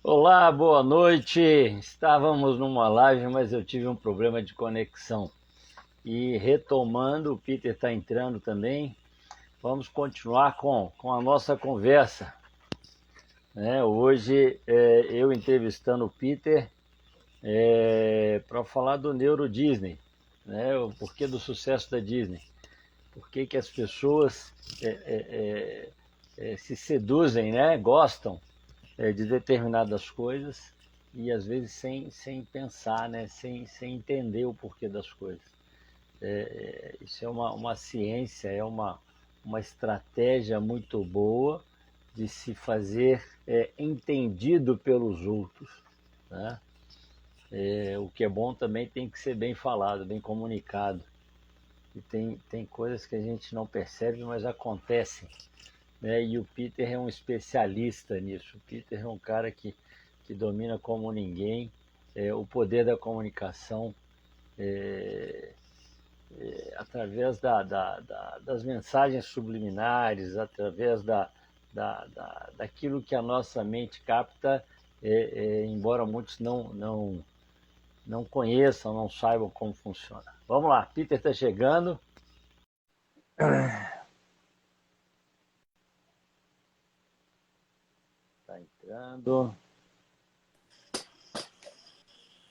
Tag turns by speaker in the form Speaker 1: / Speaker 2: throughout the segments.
Speaker 1: Olá, boa noite. Estávamos numa live, mas eu tive um problema de conexão. E retomando, o Peter está entrando também. Vamos continuar com a nossa conversa, né? Hoje eu entrevistando o Peter para falar do Neuro Disney, né? O porquê do sucesso da Disney, por que as pessoas se seduzem, né? Gostam de determinadas coisas e às vezes sem pensar, né? Sem entender o porquê das coisas. Isso é uma ciência, uma estratégia muito boa de se fazer entendido pelos outros, né? O que é bom também tem que ser bem falado, bem comunicado. E tem coisas que a gente não percebe, mas acontecem, né? E o Peter é um especialista nisso. O Peter é um cara que domina como ninguém o poder da comunicação através das mensagens subliminares, através daquilo que a nossa mente capta, embora muitos não conheçam, não saibam como funciona. Vamos lá, Peter está chegando. Está entrando.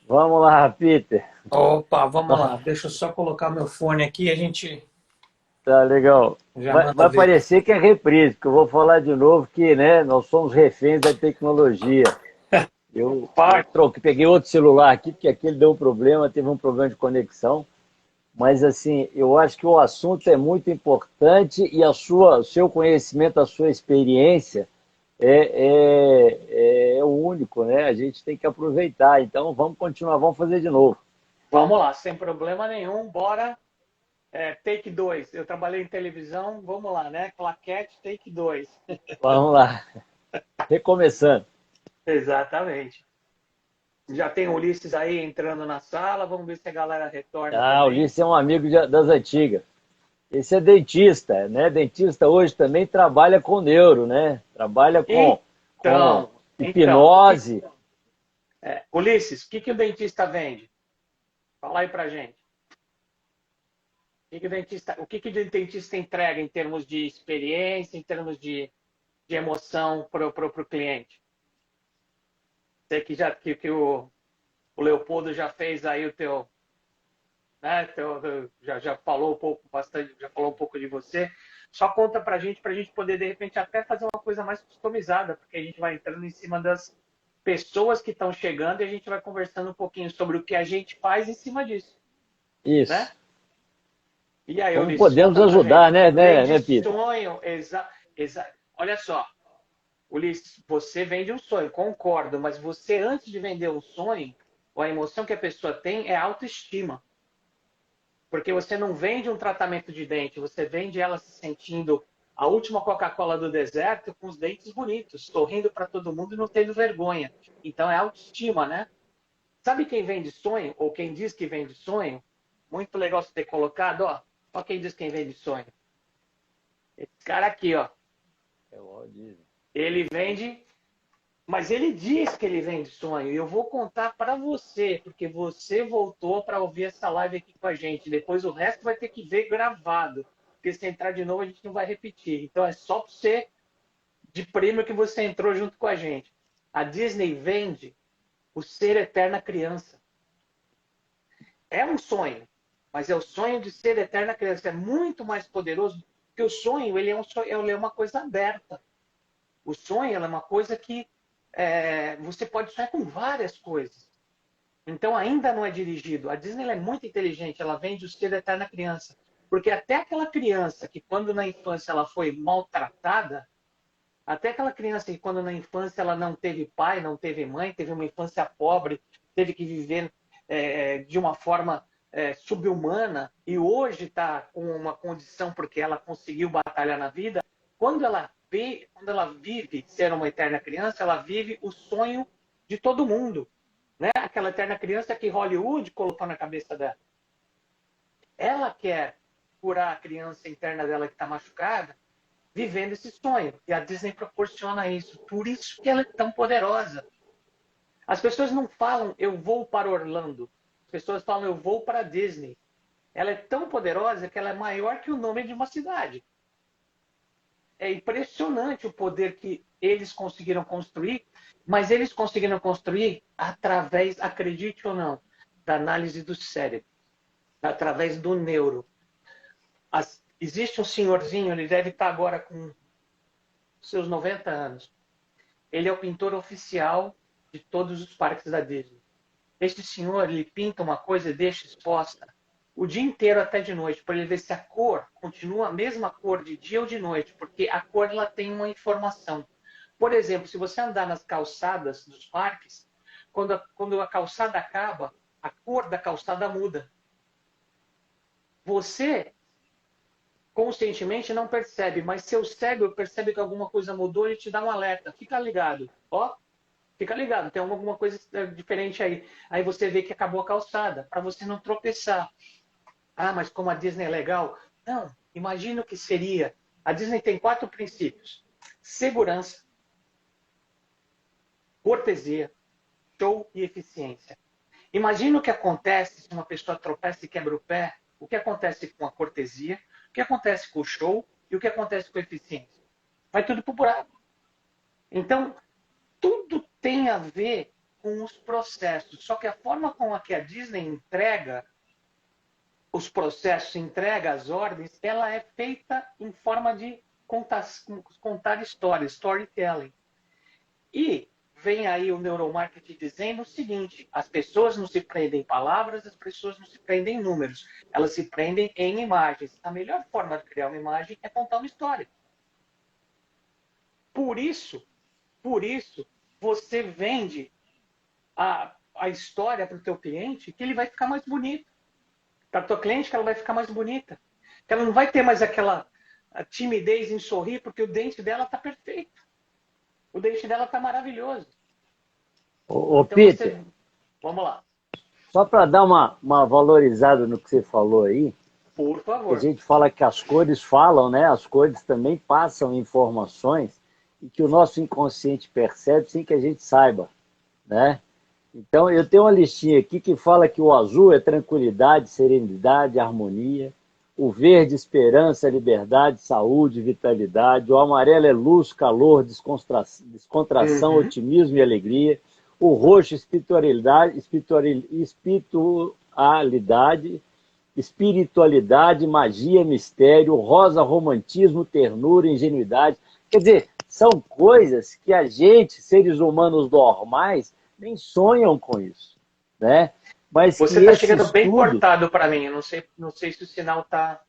Speaker 1: Vamos lá, Peter.
Speaker 2: Opa, vamos lá. Deixa eu só colocar meu fone aqui e a gente
Speaker 1: Tá legal.
Speaker 2: já manda
Speaker 1: Vai
Speaker 2: ver.
Speaker 1: parecer que é reprise, porque eu vou falar de novo que, né, nós somos reféns da tecnologia. Eu
Speaker 2: Parte.
Speaker 1: troquei, peguei outro celular aqui, porque aquele deu um problema, teve um problema de conexão. Mas, assim, eu acho que o assunto é muito importante e o seu conhecimento, a sua experiência é o único, né? A gente tem que aproveitar. Então, vamos continuar, vamos fazer de novo.
Speaker 2: Vamos lá, sem problema nenhum. Bora. Take 2. Eu trabalhei em televisão, vamos lá, né? Claquete, take 2.
Speaker 1: Vamos lá, recomeçando.
Speaker 2: Exatamente. Já tem o Ulisses aí entrando na sala, vamos ver se a galera retorna
Speaker 1: Ah, o
Speaker 2: também.
Speaker 1: Ulisses é um amigo das antigas. Esse é dentista, né? Dentista hoje também trabalha com neuro, né? Trabalha com
Speaker 2: Então,
Speaker 1: hipnose.
Speaker 2: Ulisses, o o dentista vende? Fala aí pra gente. O dentista entrega em termos de experiência, em termos de emoção para o cliente? Sei que o Leopoldo já fez aí o teu, né? Já falou um pouco, bastante, já falou um pouco de você. Só conta para a gente poder, de repente, até fazer uma coisa mais customizada, porque a gente vai entrando em cima das pessoas que estão chegando e a gente vai conversando um pouquinho sobre o que a gente faz em cima disso,
Speaker 1: Isso.
Speaker 2: né? E aí,
Speaker 1: Como
Speaker 2: Ulisses,
Speaker 1: podemos
Speaker 2: conta pra
Speaker 1: ajudar,
Speaker 2: gente.
Speaker 1: né,
Speaker 2: Vende
Speaker 1: Peter?
Speaker 2: sonho, olha só, Ulisses, você vende um sonho, concordo, mas você, antes de vender um sonho, a emoção que a pessoa tem é autoestima. Porque você não vende um tratamento de dente, você vende ela se sentindo a última Coca-Cola do deserto com os dentes bonitos, sorrindo para todo mundo e não tendo vergonha. Então é autoestima, né? Sabe quem vende sonho, ou quem diz que vende sonho? Muito legal você ter colocado, ó. Ó quem diz quem vende sonho. Esse cara aqui, ó.
Speaker 1: É o Walt Disney.
Speaker 2: Ele vende. Mas ele diz que ele vende sonho. E eu vou contar para você, porque você voltou para ouvir essa live aqui com a gente. Depois o resto vai ter que ver gravado. Porque se entrar de novo, a gente não vai repetir. Então é só para você, de prêmio, que você entrou junto com a gente. A Disney vende o ser eterna criança. É um sonho, mas é o sonho de ser eterna criança. É muito mais poderoso que o sonho. Ele é uma coisa aberta. O sonho é uma coisa que você pode sonhar com várias coisas. Então ainda não é dirigido. A Disney é muito inteligente, ela vende o ser da eterna criança. Porque até aquela criança que quando na infância ela foi maltratada, até aquela criança que quando na infância ela não teve pai, não teve mãe, teve uma infância pobre, teve que viver de uma forma subhumana e hoje está com uma condição porque ela conseguiu batalhar na vida, quando ela vive ser uma eterna criança, ela vive o sonho de todo mundo, né? Aquela eterna criança que Hollywood colocou na cabeça dela. Ela quer curar a criança interna dela que está machucada, vivendo esse sonho. E a Disney proporciona isso. Por isso que ela é tão poderosa. As pessoas não falam eu vou para Orlando. As pessoas falam eu vou para Disney. Ela é tão poderosa que ela é maior que o nome de uma cidade. É impressionante o poder que eles conseguiram construir, mas eles conseguiram construir através, acredite ou não, da análise do cérebro, através do neuro. Existe um senhorzinho, ele deve estar agora com seus 90 anos. Ele é o pintor oficial de todos os parques da Disney. Este senhor, ele pinta uma coisa e deixa exposta o dia inteiro até de noite, para ele ver se a cor continua a mesma cor de dia ou de noite, porque a cor ela tem uma informação. Por exemplo, se você andar nas calçadas dos parques, quando a calçada acaba, a cor da calçada muda. Você conscientemente não percebe, mas seu cérebro percebe que alguma coisa mudou e te dá um alerta. Fica ligado. Ó, fica ligado, tem alguma coisa diferente aí. Aí você vê que acabou a calçada, para você não tropeçar. Ah, mas como a Disney é legal. Não, imagina o que seria. A Disney tem 4 princípios: segurança, cortesia, show e eficiência. Imagina o que acontece se uma pessoa tropeça e quebra o pé. O que acontece com a cortesia, o que acontece com o show e o que acontece com a eficiência. Vai tudo pro buraco. Então, tudo tem a ver com os processos. Só que a forma com a que a Disney entrega os processos, entrega as ordens, ela é feita em forma de contar histórias, storytelling. E vem aí o neuromarketing dizendo o seguinte: as pessoas não se prendem em palavras, as pessoas não se prendem em números, elas se prendem em imagens. A melhor forma de criar uma imagem é contar uma história. Por isso, você vende a história para o teu cliente que ele vai ficar mais bonito. Para a tua cliente que ela vai ficar mais bonita. Que ela não vai ter mais aquela timidez em sorrir porque o dente dela está perfeito. O dente dela está maravilhoso.
Speaker 1: Ô
Speaker 2: Então
Speaker 1: Peter,
Speaker 2: vamos lá.
Speaker 1: só para dar uma valorizada no que você falou aí,
Speaker 2: Por
Speaker 1: que a
Speaker 2: favor.
Speaker 1: gente fala que as cores falam, né? As cores também passam informações e que o nosso inconsciente percebe sem que a gente saiba, né? Então, eu tenho uma listinha aqui que fala que o azul é tranquilidade, serenidade, harmonia. O verde, esperança, liberdade, saúde, vitalidade. O amarelo é luz, calor, descontração,
Speaker 2: Uhum.
Speaker 1: otimismo e alegria. O roxo, espiritualidade, magia, mistério. O rosa, romantismo, ternura, ingenuidade. Quer dizer, são coisas que a gente, seres humanos normais, nem sonham com isso, né? Mas
Speaker 2: Você
Speaker 1: que
Speaker 2: está
Speaker 1: esse
Speaker 2: chegando bem
Speaker 1: estudo
Speaker 2: cortado para mim. Eu não sei se o sinal está.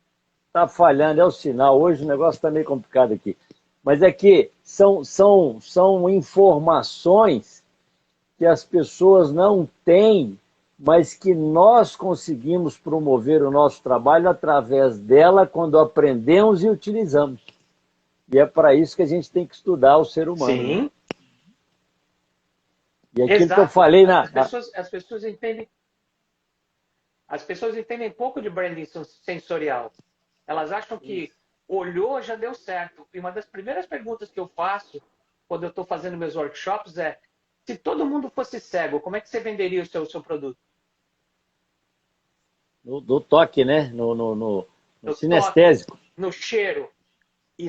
Speaker 1: está falhando, é o sinal. Hoje o negócio está meio complicado aqui. Mas é que são informações que as pessoas não têm, mas que nós conseguimos promover o nosso trabalho através dela quando aprendemos e utilizamos. E é para isso que a gente tem que estudar o ser humano, né?
Speaker 2: Sim,
Speaker 1: E aquilo que eu
Speaker 2: exato.
Speaker 1: falei
Speaker 2: As pessoas entendem pouco de branding sensorial. Elas acham que olhou, já deu certo. E uma das primeiras perguntas que eu faço quando eu estou fazendo meus workshops é: se todo mundo fosse cego, como é que você venderia o seu produto?
Speaker 1: no toque, né? No
Speaker 2: No toque,
Speaker 1: sinestésico,
Speaker 2: no cheiro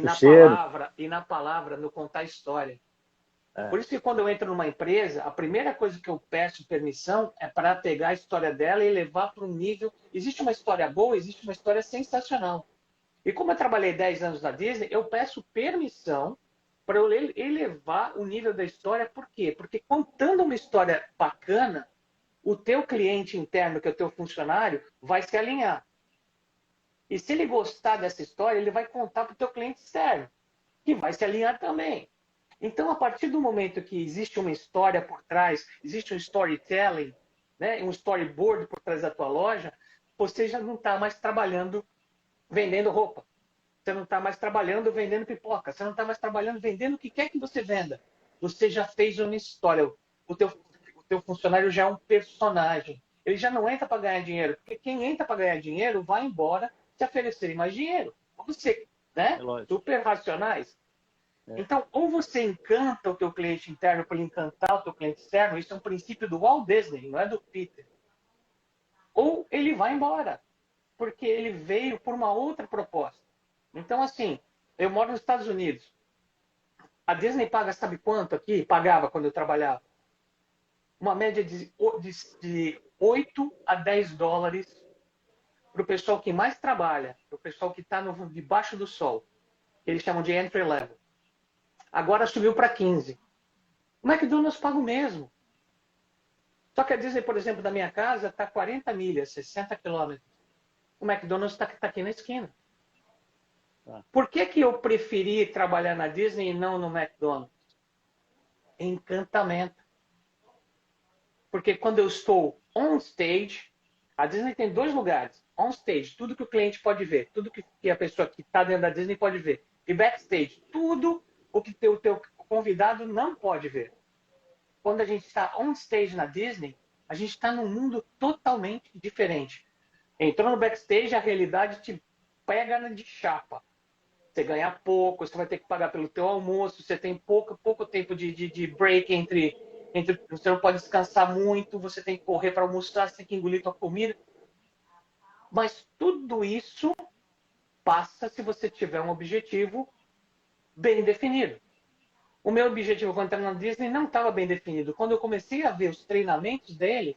Speaker 1: no cheiro.
Speaker 2: e na palavra, no contar história.
Speaker 1: É.
Speaker 2: Por isso que quando eu entro numa empresa, a primeira coisa que eu peço permissão é para pegar a história dela e levar para um nível. Existe uma história boa, existe uma história sensacional. E como eu trabalhei 10 anos na Disney, eu peço permissão para eu elevar o nível da história. Por quê? Porque contando uma história bacana, o teu cliente interno, que é o teu funcionário, vai se alinhar. E se ele gostar dessa história, ele vai contar para o teu cliente externo, que vai se alinhar também. Então, a partir do momento que existe uma história por trás, existe um storytelling, né, um storyboard por trás da tua loja, você já não está mais trabalhando vendendo roupa. Você não está mais trabalhando vendendo pipoca. Você não está mais trabalhando vendendo o que quer que você venda. Você já fez uma história. O teu funcionário já é um personagem. Ele já não entra para ganhar dinheiro. Porque quem entra para ganhar dinheiro vai embora se oferecerem mais dinheiro. Você,
Speaker 1: É
Speaker 2: né?
Speaker 1: lógico.
Speaker 2: Super racionais.
Speaker 1: É.
Speaker 2: Então, ou você encanta o teu cliente interno para ele encantar o teu cliente externo, isso é um princípio do Walt Disney, não é do Peter. Ou ele vai embora, porque ele veio por uma outra proposta. Então, assim, eu moro nos Estados Unidos. A Disney paga, sabe quanto aqui? Pagava quando eu trabalhava. Uma média de 8 a 10 dólares para o pessoal que mais trabalha, para o pessoal que está debaixo do sol, que eles chamam de entry level. Agora subiu para 15. O McDonald's paga o mesmo. Só que a Disney, por exemplo, da minha casa está 40 milhas, 60 quilômetros. O McDonald's está aqui na esquina.
Speaker 1: Tá.
Speaker 2: Por que eu preferi trabalhar na Disney e não no McDonald's? Encantamento. Porque quando eu estou on stage, a Disney tem 2 lugares. On stage, tudo que o cliente pode ver, tudo que a pessoa que está dentro da Disney pode ver. E backstage, tudo o que o teu convidado não pode ver. Quando a gente está on stage na Disney, a gente está num mundo totalmente diferente. Entrou no backstage, a realidade te pega de chapa. Você ganha pouco, você vai ter que pagar pelo teu almoço, você tem pouco tempo de break entre. Você não pode descansar muito, você tem que correr para almoçar, você tem que engolir tua comida. Mas tudo isso passa se você tiver um objetivo bem definido. O meu objetivo quando estava na Disney não estava bem definido. Quando eu comecei a ver os treinamentos dele,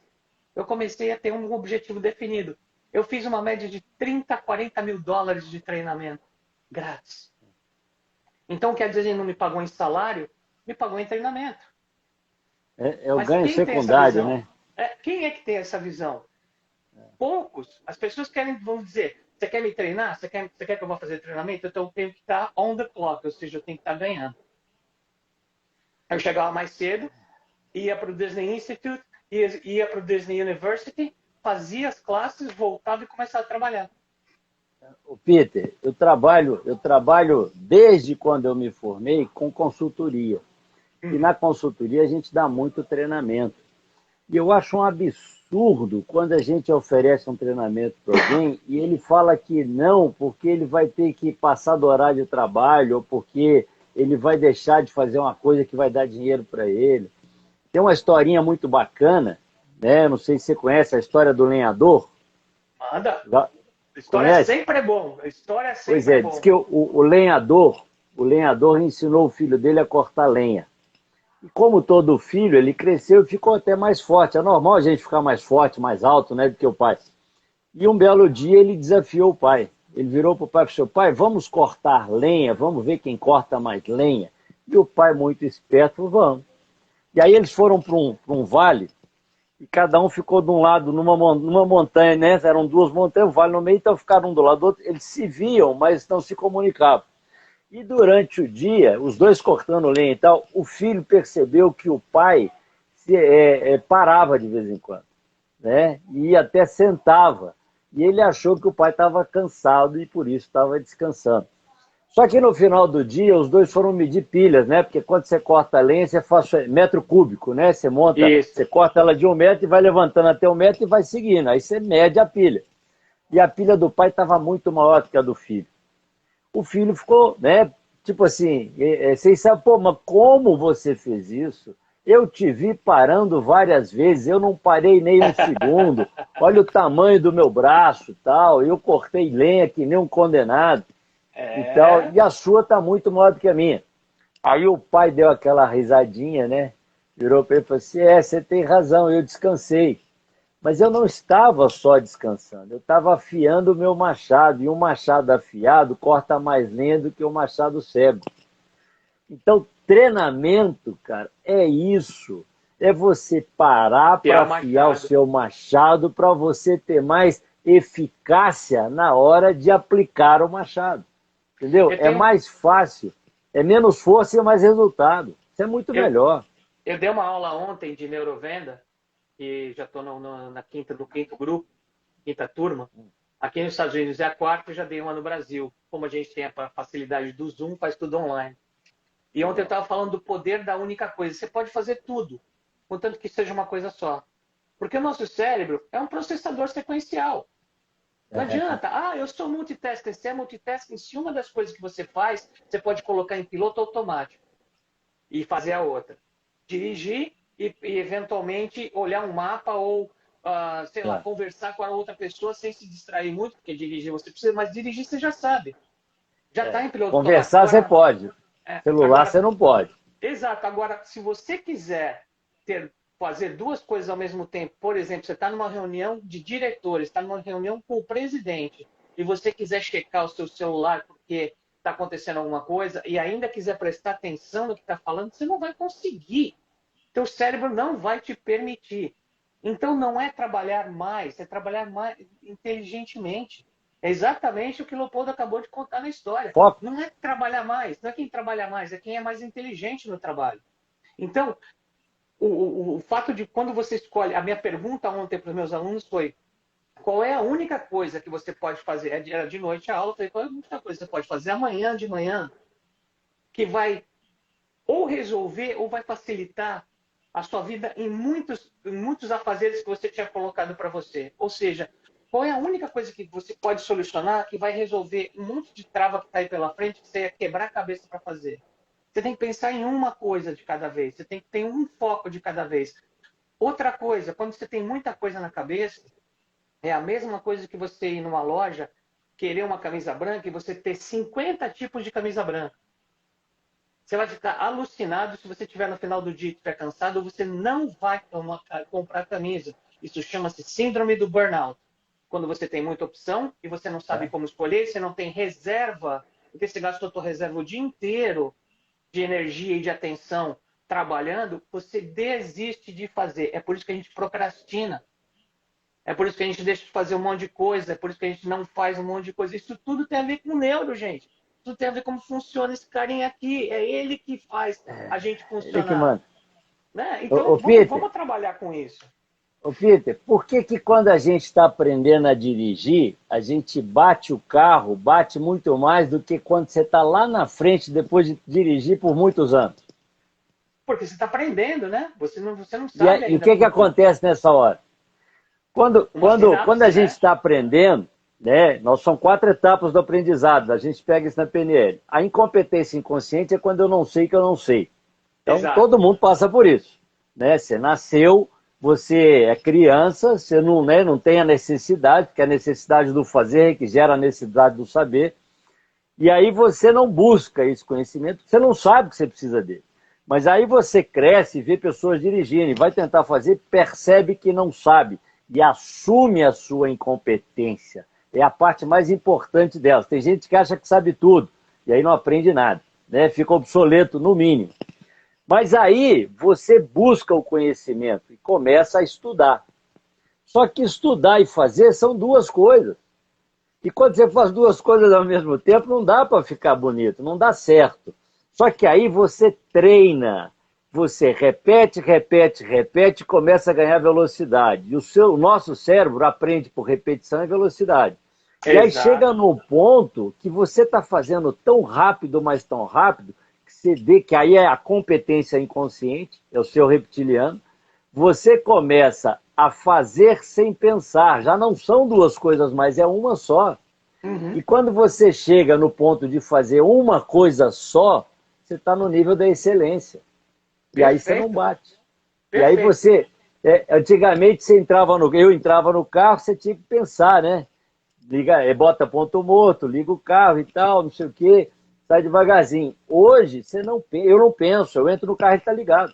Speaker 2: eu comecei a ter um objetivo definido. Eu fiz uma média de 30, 40 mil dólares de treinamento grátis. Então, quer dizer, ele não me pagou em salário, me pagou em treinamento.
Speaker 1: É o
Speaker 2: Mas
Speaker 1: ganho
Speaker 2: quem tem essa
Speaker 1: secundário,
Speaker 2: visão?
Speaker 1: né?
Speaker 2: Quem é que tem essa visão? Poucos. As pessoas querem, vão dizer, você quer me treinar? Você quer que eu vá fazer treinamento? Então eu tenho que estar on the clock, ou seja, eu tenho que estar ganhando. Eu chegava mais cedo, ia para o Disney Institute, ia para o Disney University, fazia as classes, voltava e começava a trabalhar.
Speaker 1: Ô, Peter, eu trabalho desde quando eu me formei com consultoria. E na consultoria a gente dá muito treinamento. E eu acho um absurdo quando a gente oferece um treinamento para alguém e ele fala que não, porque ele vai ter que passar do horário de trabalho ou porque ele vai deixar de fazer uma coisa que vai dar dinheiro para ele. Tem uma historinha muito bacana, né? Não sei se você conhece a história do lenhador.
Speaker 2: Manda.
Speaker 1: Já
Speaker 2: História
Speaker 1: conhece?
Speaker 2: sempre é bom. História
Speaker 1: Pois
Speaker 2: sempre é
Speaker 1: é, diz
Speaker 2: bom.
Speaker 1: que o lenhador ensinou o filho dele a cortar lenha. E como todo filho, ele cresceu e ficou até mais forte. É normal a gente ficar mais forte, mais alto, né, do que o pai. E um belo dia ele desafiou o pai. Ele virou para o pai e falou: pai, vamos cortar lenha, vamos ver quem corta mais lenha. E o pai, muito esperto, falou: vamos. E aí eles foram para um vale e cada um ficou de um lado numa montanha, né? Eram 2 montanhas, o vale no meio, então ficaram um do lado do outro. Eles se viam, mas não se comunicavam. E durante o dia, os dois cortando lenha e tal, o filho percebeu que o pai parava de vez em quando, né? E até sentava. E ele achou que o pai estava cansado e por isso estava descansando. Só que no final do dia, os dois foram medir pilhas, né? Porque quando você corta a lenha, você faz metro cúbico, né? Você monta,
Speaker 2: Isso.
Speaker 1: você corta ela de 1 metro e vai levantando até 1 metro e vai seguindo. Aí você mede a pilha. E a pilha do pai estava muito maior do que a do filho. O filho ficou, né? Tipo assim, vocês sabem, pô, mas como você fez isso? Eu te vi parando várias vezes, eu não parei nem um segundo. Olha o tamanho do meu braço, tal. Eu cortei lenha que nem um condenado e tal.
Speaker 2: É.
Speaker 1: E a sua tá muito maior do que a minha. Aí o pai deu aquela risadinha, né? Virou para ele e falou assim: você tem razão, eu descansei. Mas eu não estava só descansando, eu estava afiando o meu machado, e um machado afiado corta mais lenha do que o machado cego. Então, treinamento, cara, é isso. É você parar
Speaker 2: Que é
Speaker 1: para
Speaker 2: o
Speaker 1: afiar o
Speaker 2: Machado.
Speaker 1: seu machado para você ter mais eficácia na hora de aplicar o machado. Entendeu?
Speaker 2: Eu
Speaker 1: É
Speaker 2: tenho,
Speaker 1: mais fácil, é menos força e mais resultado. Isso é muito
Speaker 2: eu,
Speaker 1: melhor.
Speaker 2: eu dei uma aula ontem de neurovenda, e já estou no quinto grupo, quinta turma. Aqui nos Estados Unidos é a quarta, eu já dei uma no Brasil. Como a gente tem a facilidade do Zoom, faz tudo online. E ontem eu estava falando do poder da única coisa. Você pode fazer tudo, contanto que seja uma coisa só. Porque o nosso cérebro é um processador sequencial. Não adianta. Ah, eu sou multitasking. Se é multitasking, se uma das coisas que você faz, você pode colocar em piloto automático e fazer a outra. Dirigir e eventualmente olhar um mapa ou, sei lá,
Speaker 1: É.
Speaker 2: conversar com a outra pessoa sem se distrair muito, porque dirigir você precisa, mas dirigir você já sabe. Já está
Speaker 1: É.
Speaker 2: em piloto automático.
Speaker 1: Conversar você pode, celular você
Speaker 2: Agora,
Speaker 1: não pode.
Speaker 2: exato. Agora, se você quiser fazer duas coisas ao mesmo tempo, por exemplo, você está numa reunião de diretores, está numa reunião com o presidente, e você quiser checar o seu celular porque está acontecendo alguma coisa, e ainda quiser prestar atenção no que está falando, você não vai conseguir. Teu cérebro não vai te permitir. Então, não é trabalhar mais, é trabalhar mais inteligentemente. É exatamente o que o Leopoldo acabou de contar na história.
Speaker 1: Foco.
Speaker 2: Não é trabalhar mais, não é quem trabalha mais, é quem é mais inteligente no trabalho. Então, o fato de quando você escolhe, a minha pergunta ontem para os meus alunos foi: qual é a única coisa que você pode fazer? Era de noite a aula, eu falei, qual é a única coisa que você pode fazer amanhã de manhã que vai ou resolver ou vai facilitar a sua vida em muitos afazeres que você tinha colocado para você? Ou seja, qual é a única coisa que você pode solucionar que vai resolver um monte de trava que está aí pela frente que você ia quebrar a cabeça para fazer? Você tem que pensar em uma coisa de cada vez, você tem que ter um foco de cada vez. Outra coisa, quando você tem muita coisa na cabeça, é a mesma coisa que você ir numa loja, querer uma camisa branca e você ter 50 tipos de camisa branca. Você vai ficar alucinado se você estiver no final do dia e estiver cansado, você não vai comprar camisa. Isso chama-se síndrome do burnout. Quando você tem muita opção e você não sabe como escolher, você não tem reserva, porque você gastou a sua reserva o dia inteiro de energia e de atenção trabalhando, você desiste de fazer. É por isso que a gente procrastina. É por isso que a gente deixa de fazer um monte de coisa, é por isso que a gente não faz um monte de coisa. Isso tudo tem a ver com o neuro, gente. Tudo tem a ver com como funciona esse carinha aqui. É ele que faz a gente
Speaker 1: Ele que
Speaker 2: funcionar.
Speaker 1: manda.
Speaker 2: Né?
Speaker 1: Ô,
Speaker 2: Então,
Speaker 1: Peter,
Speaker 2: vamos trabalhar com isso.
Speaker 1: Por que que quando a gente está aprendendo a dirigir, a gente bate o carro, bate muito mais do que quando você está lá na frente depois de dirigir por muitos anos?
Speaker 2: Porque você está aprendendo, né? Você não sabe
Speaker 1: E o
Speaker 2: ainda
Speaker 1: que que
Speaker 2: como funciona.
Speaker 1: acontece nessa hora?
Speaker 2: Uma
Speaker 1: Quando a
Speaker 2: sinapse,
Speaker 1: gente
Speaker 2: né?
Speaker 1: está aprendendo, né, nós são 4 etapas do aprendizado, a gente pega isso na PNL. A incompetência inconsciente é quando eu não sei que eu não sei. Então,
Speaker 2: Exato.
Speaker 1: todo mundo passa por isso. Né? Você nasceu, você é criança, você não, né, não tem a necessidade, porque a necessidade do fazer é que gera a necessidade do saber. E aí você não busca esse conhecimento, você não sabe que você precisa dele. Mas aí você cresce, vê pessoas dirigindo, vai tentar fazer, percebe que não sabe e assume a sua incompetência. É a parte mais importante delas. Tem gente que acha que sabe tudo e aí não aprende nada, né? Fica obsoleto no mínimo. Mas aí você busca o conhecimento e começa a estudar. Só que estudar e fazer são duas coisas. E quando você faz duas coisas ao mesmo tempo, não dá para ficar bonito, não dá certo. Só que aí você treina, você repete, repete, repete e começa a ganhar velocidade. E o nosso cérebro aprende por repetição e velocidade. E aí chega
Speaker 2: Exato.
Speaker 1: no ponto que você está fazendo tão rápido, mas tão rápido, que você vê que aí é a competência inconsciente, é o seu reptiliano. Você começa a fazer sem pensar. Já não são duas coisas mais, é uma só.
Speaker 2: Uhum.
Speaker 1: E quando você chega no ponto de fazer uma coisa só, você está no nível da excelência. E aí você não
Speaker 2: Perfeito.
Speaker 1: bate. E aí
Speaker 2: Perfeito.
Speaker 1: você... antigamente você eu entrava no carro, você tinha que pensar, né? Bota ponto morto, liga o carro e tal, não sei o quê, sai devagarzinho. Hoje, eu não penso, eu entro no carro e está ligado.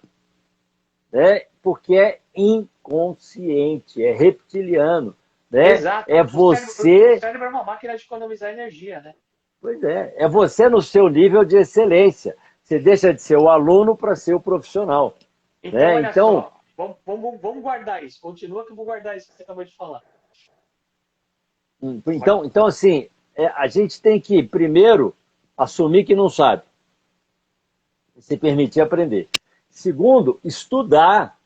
Speaker 1: Né? Porque é inconsciente, é reptiliano. Né?
Speaker 2: Exato.
Speaker 1: É
Speaker 2: O
Speaker 1: você...
Speaker 2: cérebro é uma máquina de economizar energia, né?
Speaker 1: Pois é você no seu nível de excelência. Você deixa de ser o aluno para ser o profissional.
Speaker 2: Então,
Speaker 1: Né?
Speaker 2: olha
Speaker 1: Então,
Speaker 2: só. Vamos guardar isso. Continua que eu vou guardar isso que você acabou de falar.
Speaker 1: então assim, a gente tem que, primeiro, assumir que não sabe. Se permitir aprender. Segundo, estudar.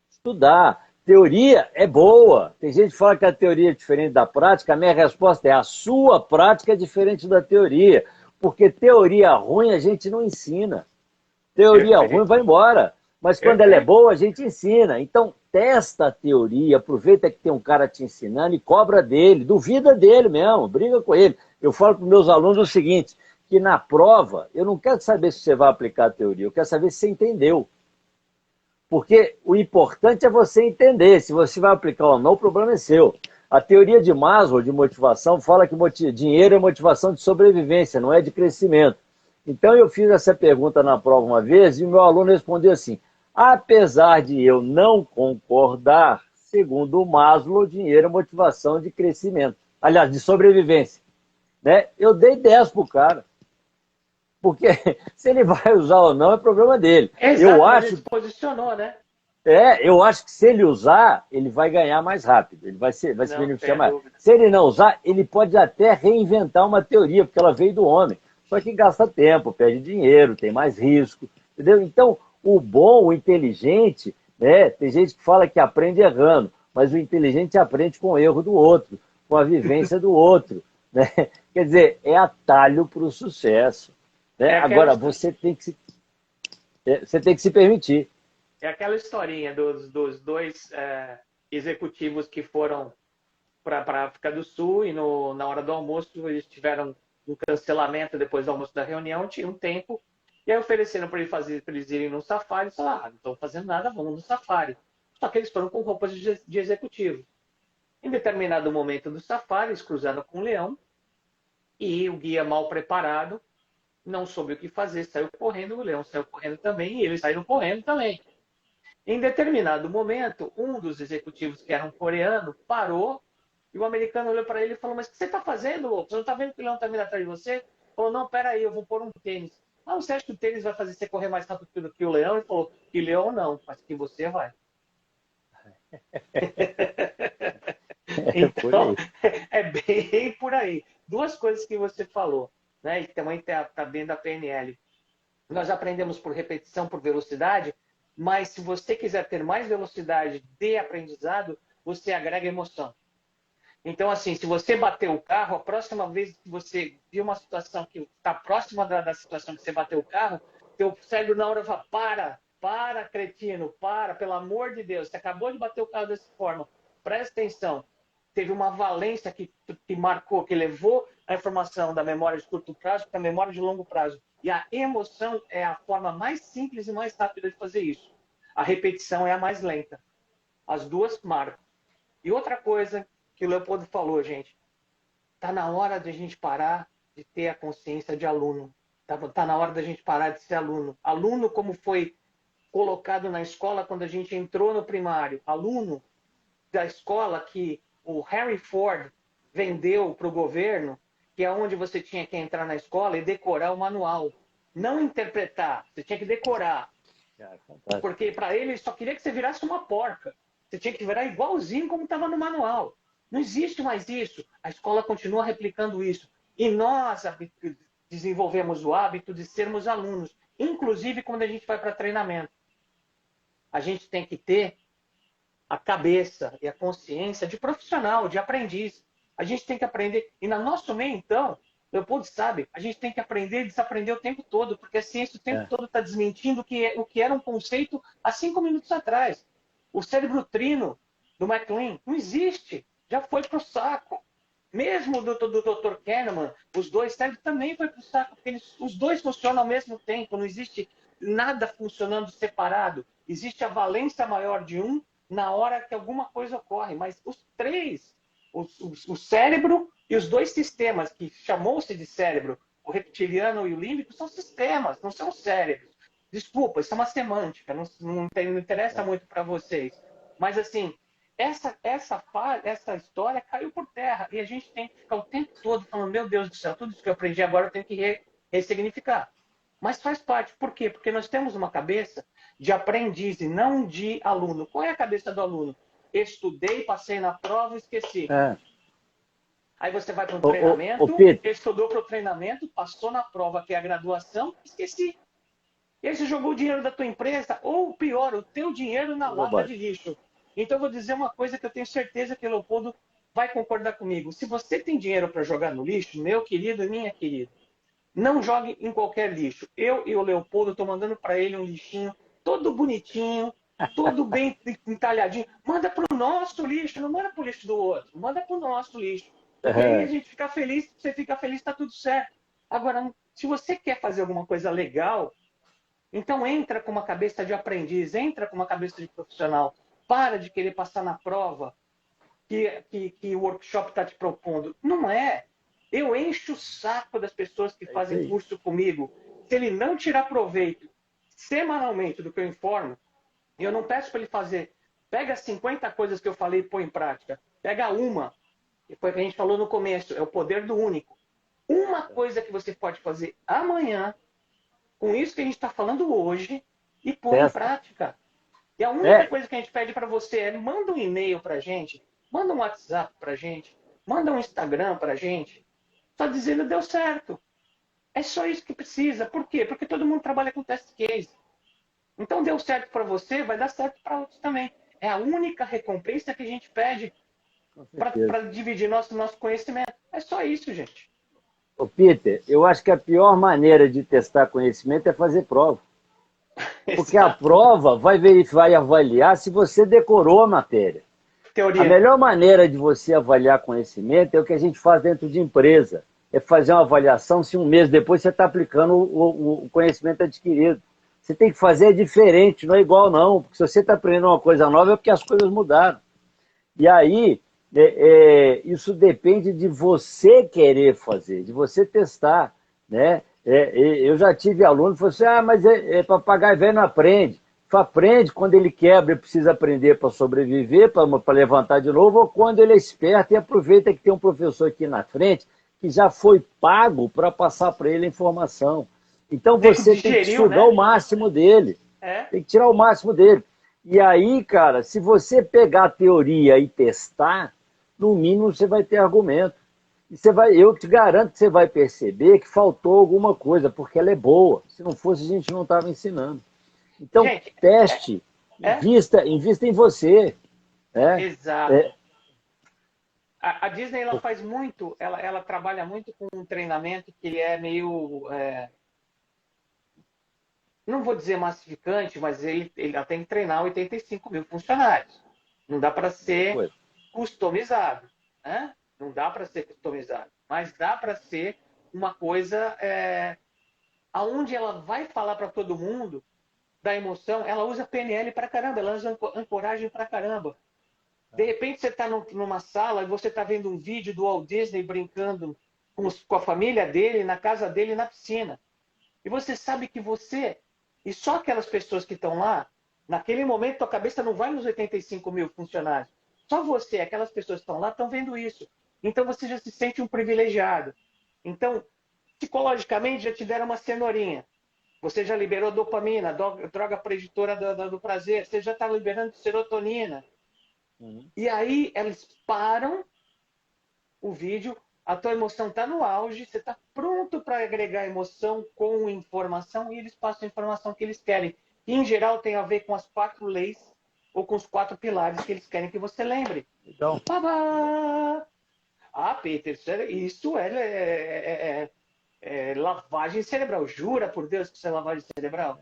Speaker 1: Estudar. Teoria é boa. Tem gente que fala que a teoria é diferente da prática. A minha resposta é: a sua prática é diferente da teoria. Porque teoria ruim a gente não ensina. Teoria ruim
Speaker 2: Perfeito.
Speaker 1: vai embora. Mas quando ela é boa, a gente ensina. Então, testa a teoria, aproveita que tem um cara te ensinando e cobra dele, duvida dele mesmo, briga com ele. Eu falo para os meus alunos o seguinte, que na prova, eu não quero saber se você vai aplicar a teoria, eu quero saber se você entendeu. Porque o importante é você entender. Se você vai aplicar ou não, o problema é seu. A teoria de Maslow, de motivação, fala que dinheiro é motivação de sobrevivência, não é de crescimento. Então eu fiz essa pergunta na prova uma vez e o meu aluno respondeu assim, apesar de eu não concordar, segundo o Maslow, dinheiro é motivação de crescimento. Aliás, de sobrevivência. Né? Eu dei 10 para o cara. Porque se ele vai usar ou não é problema dele.
Speaker 2: Exato, mas ele se posicionou, né?
Speaker 1: Eu acho que se ele usar, ele vai ganhar mais rápido, ele vai se beneficiar mais.
Speaker 2: Dúvida.
Speaker 1: Se ele não usar, ele pode até reinventar uma teoria, porque ela veio do homem. Só que gasta tempo, perde dinheiro, tem mais risco, entendeu? Então, o bom, o inteligente, né? Tem gente que fala que aprende errando, mas o inteligente aprende com o erro do outro, com a vivência do outro, né? Quer dizer, é atalho para o sucesso. Né? Agora, você tem que se permitir.
Speaker 2: É aquela historinha dos dois executivos que foram para a África do Sul e na hora do almoço eles tiveram um cancelamento depois do almoço da reunião, tinha um tempo, e aí ofereceram para eles irem no safari, e falaram, não estão fazendo nada, vamos no safari. Só que eles foram com roupas de executivo. Em determinado momento do safari, eles cruzaram com um leão, e o guia mal preparado não soube o que fazer, saiu correndo, o leão saiu correndo também, e eles saíram correndo também. Em determinado momento, um dos executivos, que era um coreano, parou e o americano olhou para ele e falou, mas o que você está fazendo, louco? Você não está vendo que o leão está vindo atrás de você? Ele falou, não, peraí, eu vou pôr um tênis. Ah, você acha que o tênis vai fazer você correr mais rápido do que o leão? Ele falou, que leão não, mas que você vai. Então, é bem por aí. Duas coisas que você falou, né? E também está dentro da PNL. Nós aprendemos por repetição, por velocidade, mas se você quiser ter mais velocidade de aprendizado, você agrega emoção. Então, assim, se você bater o carro, a próxima vez que você viu uma situação que está próxima da situação que você bateu o carro, teu cérebro na hora fala, para, cretino, pelo amor de Deus, você acabou de bater o carro dessa forma, presta atenção. Teve uma valência que marcou, que levou a informação da memória de curto prazo para a memória de longo prazo. E a emoção é a forma mais simples e mais rápida de fazer isso. A repetição é a mais lenta. As duas marcam. E outra coisa que o Leopoldo falou, gente, está na hora de a gente parar de ter a consciência de aluno. Está na hora da gente parar de ser aluno. Aluno como foi colocado na escola quando a gente entrou no primário. Aluno da escola que o Henry Ford vendeu para o governo, que é onde você tinha que entrar na escola e decorar o manual. Não interpretar, você tinha que decorar. Porque para ele só queria que você virasse uma porca. Você tinha que virar igualzinho como estava no manual. Não existe mais isso. A escola continua replicando isso. E nós desenvolvemos o hábito de sermos alunos, inclusive quando a gente vai para treinamento. A gente tem que ter a cabeça e a consciência de profissional, de aprendiz. A gente tem que aprender. E no nosso meio, então, Leopoldo sabe, a gente tem que aprender e desaprender o tempo todo, porque a ciência o tempo todo está desmentindo o que era um conceito há 5 minutos atrás. O cérebro trino do McLean não existe. Já foi para o saco. Mesmo do Dr. Kahneman, os dois cérebros também foi para o saco, porque os dois funcionam ao mesmo tempo, não existe nada funcionando separado. Existe a valência maior de um na hora que alguma coisa ocorre, mas os três, o cérebro e os dois sistemas, que chamou-se de cérebro, o reptiliano e o límbico, são sistemas, não são cérebros. Desculpa, isso é uma semântica, não interessa muito para vocês. Mas, assim, essa história caiu por terra e a gente tem que ficar o tempo todo falando, meu Deus do céu, tudo isso que eu aprendi agora eu tenho que ressignificar. Mas faz parte. Por quê? Porque nós temos uma cabeça de aprendiz e não de aluno. Qual é a cabeça do aluno? Estudei, passei na prova e esqueci. Aí você vai para um treinamento, estudou para o treinamento, passou na prova, que é a graduação, esqueci. E aí você jogou o dinheiro da tua empresa, ou pior, o teu dinheiro na lata de lixo. Então eu vou dizer uma coisa que eu tenho certeza que o Leopoldo vai concordar comigo. Se você tem dinheiro para jogar no lixo, meu querido e minha querida, não jogue em qualquer lixo. Eu e o Leopoldo estou mandando para ele um lixinho todo bonitinho, todo bem entalhadinho. Manda para o nosso lixo, não manda para o lixo do outro, manda para o nosso lixo. Porque aí a gente fica feliz, você fica feliz, está tudo certo. Agora, se você quer fazer alguma coisa legal, então entra com uma cabeça de aprendiz, entra com uma cabeça de profissional. Para de querer passar na prova que o workshop está te propondo. Não é. Eu encho o saco das pessoas que fazem curso comigo. Se ele não tirar proveito semanalmente do que eu informo, eu não peço para ele fazer. Pega 50 coisas que eu falei e põe em prática. Pega uma, que foi o que a gente falou no começo, é o poder do único. Uma coisa que você pode fazer amanhã, com isso que a gente está falando hoje, e põe em prática. E a única coisa que a gente pede para você é manda um e-mail para a gente, manda um WhatsApp para a gente, manda um Instagram para a gente, só dizendo deu certo. É só isso que precisa. Por quê? Porque todo mundo trabalha com test case. Então deu certo para você, vai dar certo para outros também. É a única recompensa que a gente pede para dividir nosso conhecimento. É só isso, gente.
Speaker 1: Ô, Peter, eu acho que a pior maneira de testar conhecimento é fazer prova. Porque a prova vai verificar e avaliar se você decorou a matéria.
Speaker 2: Teoria.
Speaker 1: A melhor maneira de você avaliar conhecimento é o que a gente faz dentro de empresa. É fazer uma avaliação se um mês depois você está aplicando o conhecimento adquirido. Você tem que fazer diferente, não é igual não. Porque se você está aprendendo uma coisa nova é porque as coisas mudaram. E aí, isso depende de você querer fazer, de você testar, né? Eu já tive aluno que falou assim, mas papagaio velho não aprende. Aprende quando ele quebra e precisa aprender para sobreviver, para levantar de novo, ou quando ele é esperto e aproveita que tem um professor aqui na frente que já foi pago para passar para ele a informação. Então você tem que sugar o máximo dele. Tem que tirar o máximo dele. E aí, cara, se você pegar a teoria e testar, no mínimo você vai ter argumento. E eu te garanto que você vai perceber que faltou alguma coisa, porque ela é boa. Se não fosse, a gente não estava ensinando. Então, gente, teste, invista em você.
Speaker 2: Exato. A Disney ela faz muito, ela trabalha muito com um treinamento que ele é meio, não vou dizer massificante, mas ele tem que treinar 85 mil funcionários. Não dá para ser customizado, né? Não dá para ser customizado, mas dá para ser uma coisa aonde ela vai falar para todo mundo da emoção, ela usa PNL pra caramba, ela usa ancoragem pra caramba. De repente você está numa sala e você está vendo um vídeo do Walt Disney brincando com a família dele, na casa dele, na piscina. E você sabe que você, e só aquelas pessoas que estão lá, naquele momento a cabeça não vai nos 85 mil funcionários. Só você, aquelas pessoas que estão lá, estão vendo isso. Então você já se sente um privilegiado. Então, psicologicamente, já te deram uma cenourinha. Você já liberou dopamina, droga preditora do prazer. Você já está liberando serotonina. E aí eles param o vídeo, a tua emoção está no auge, você está pronto para agregar emoção com informação e eles passam a informação que eles querem. E, em geral, tem a ver com as 4 leis ou com os 4 pilares que eles querem que você lembre.
Speaker 1: Então,
Speaker 2: Peter, isso é lavagem cerebral. Jura por Deus que isso é lavagem cerebral?